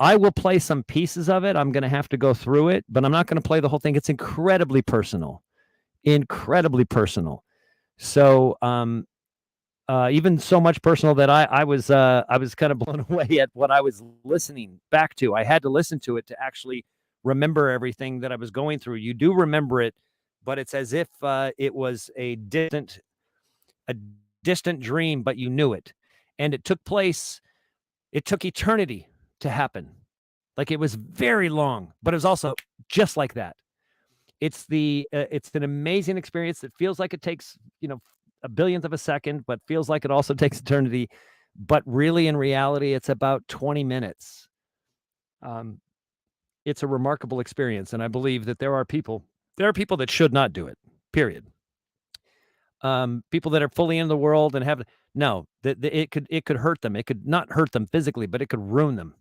S1: I will play some pieces of it. I'm going to have to go through it, but I'm not going to play the whole thing. It's incredibly personal. So, even so much personal that I was kind of blown away at what I was listening back to. I had to listen to it to actually remember everything that I was going through. You do remember it, but it's as if it was a distant dream, but you knew it, and it took place. It took eternity to happen. Like, it was very long, but it was also just like that. It's an amazing experience. It feels like it takes, a billionth of a second, but feels like it also takes eternity. But really, in reality, it's about 20 minutes. It's a remarkable experience, and I believe that there are people that should not do it. Period. People that are fully in the world and have it could hurt them. It could not hurt them physically, but it could ruin them.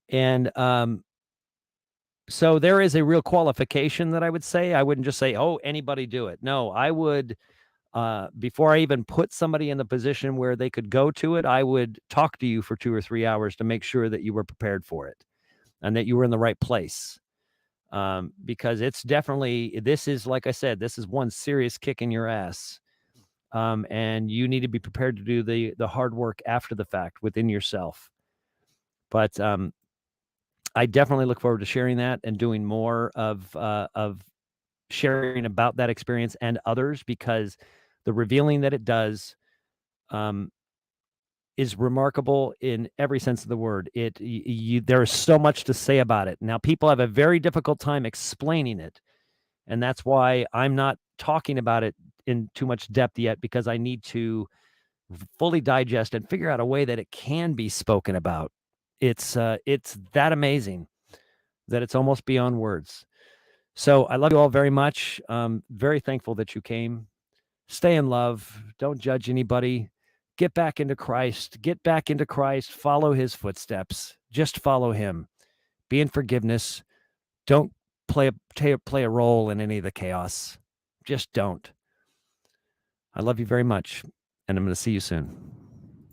S1: And so there is a real qualification that I would say. I wouldn't just say, "Oh, anybody do it." No, I would. Before I even put somebody in the position where they could go to it, I would talk to you for 2 or 3 hours to make sure that you were prepared for it and that you were in the right place. Because it's definitely, this is, like I said, this is one serious kick in your ass. And you need to be prepared to do the hard work after the fact within yourself. But I definitely look forward to sharing that and doing more of sharing about that experience and others, because the revealing that it does is remarkable in every sense of the word. There is so much to say about it. Now, people have a very difficult time explaining it, and that's why I'm not talking about it in too much depth yet, because I need to fully digest and figure out a way that it can be spoken about. It's that amazing that it's almost beyond words. So I love you all very much. Very thankful that you came. Stay in love. Don't judge anybody. Get back into Christ. Follow his footsteps. Just follow him. Be in forgiveness. Don't play a role in any of the chaos. Just don't. I love you very much, and I'm going to see you soon.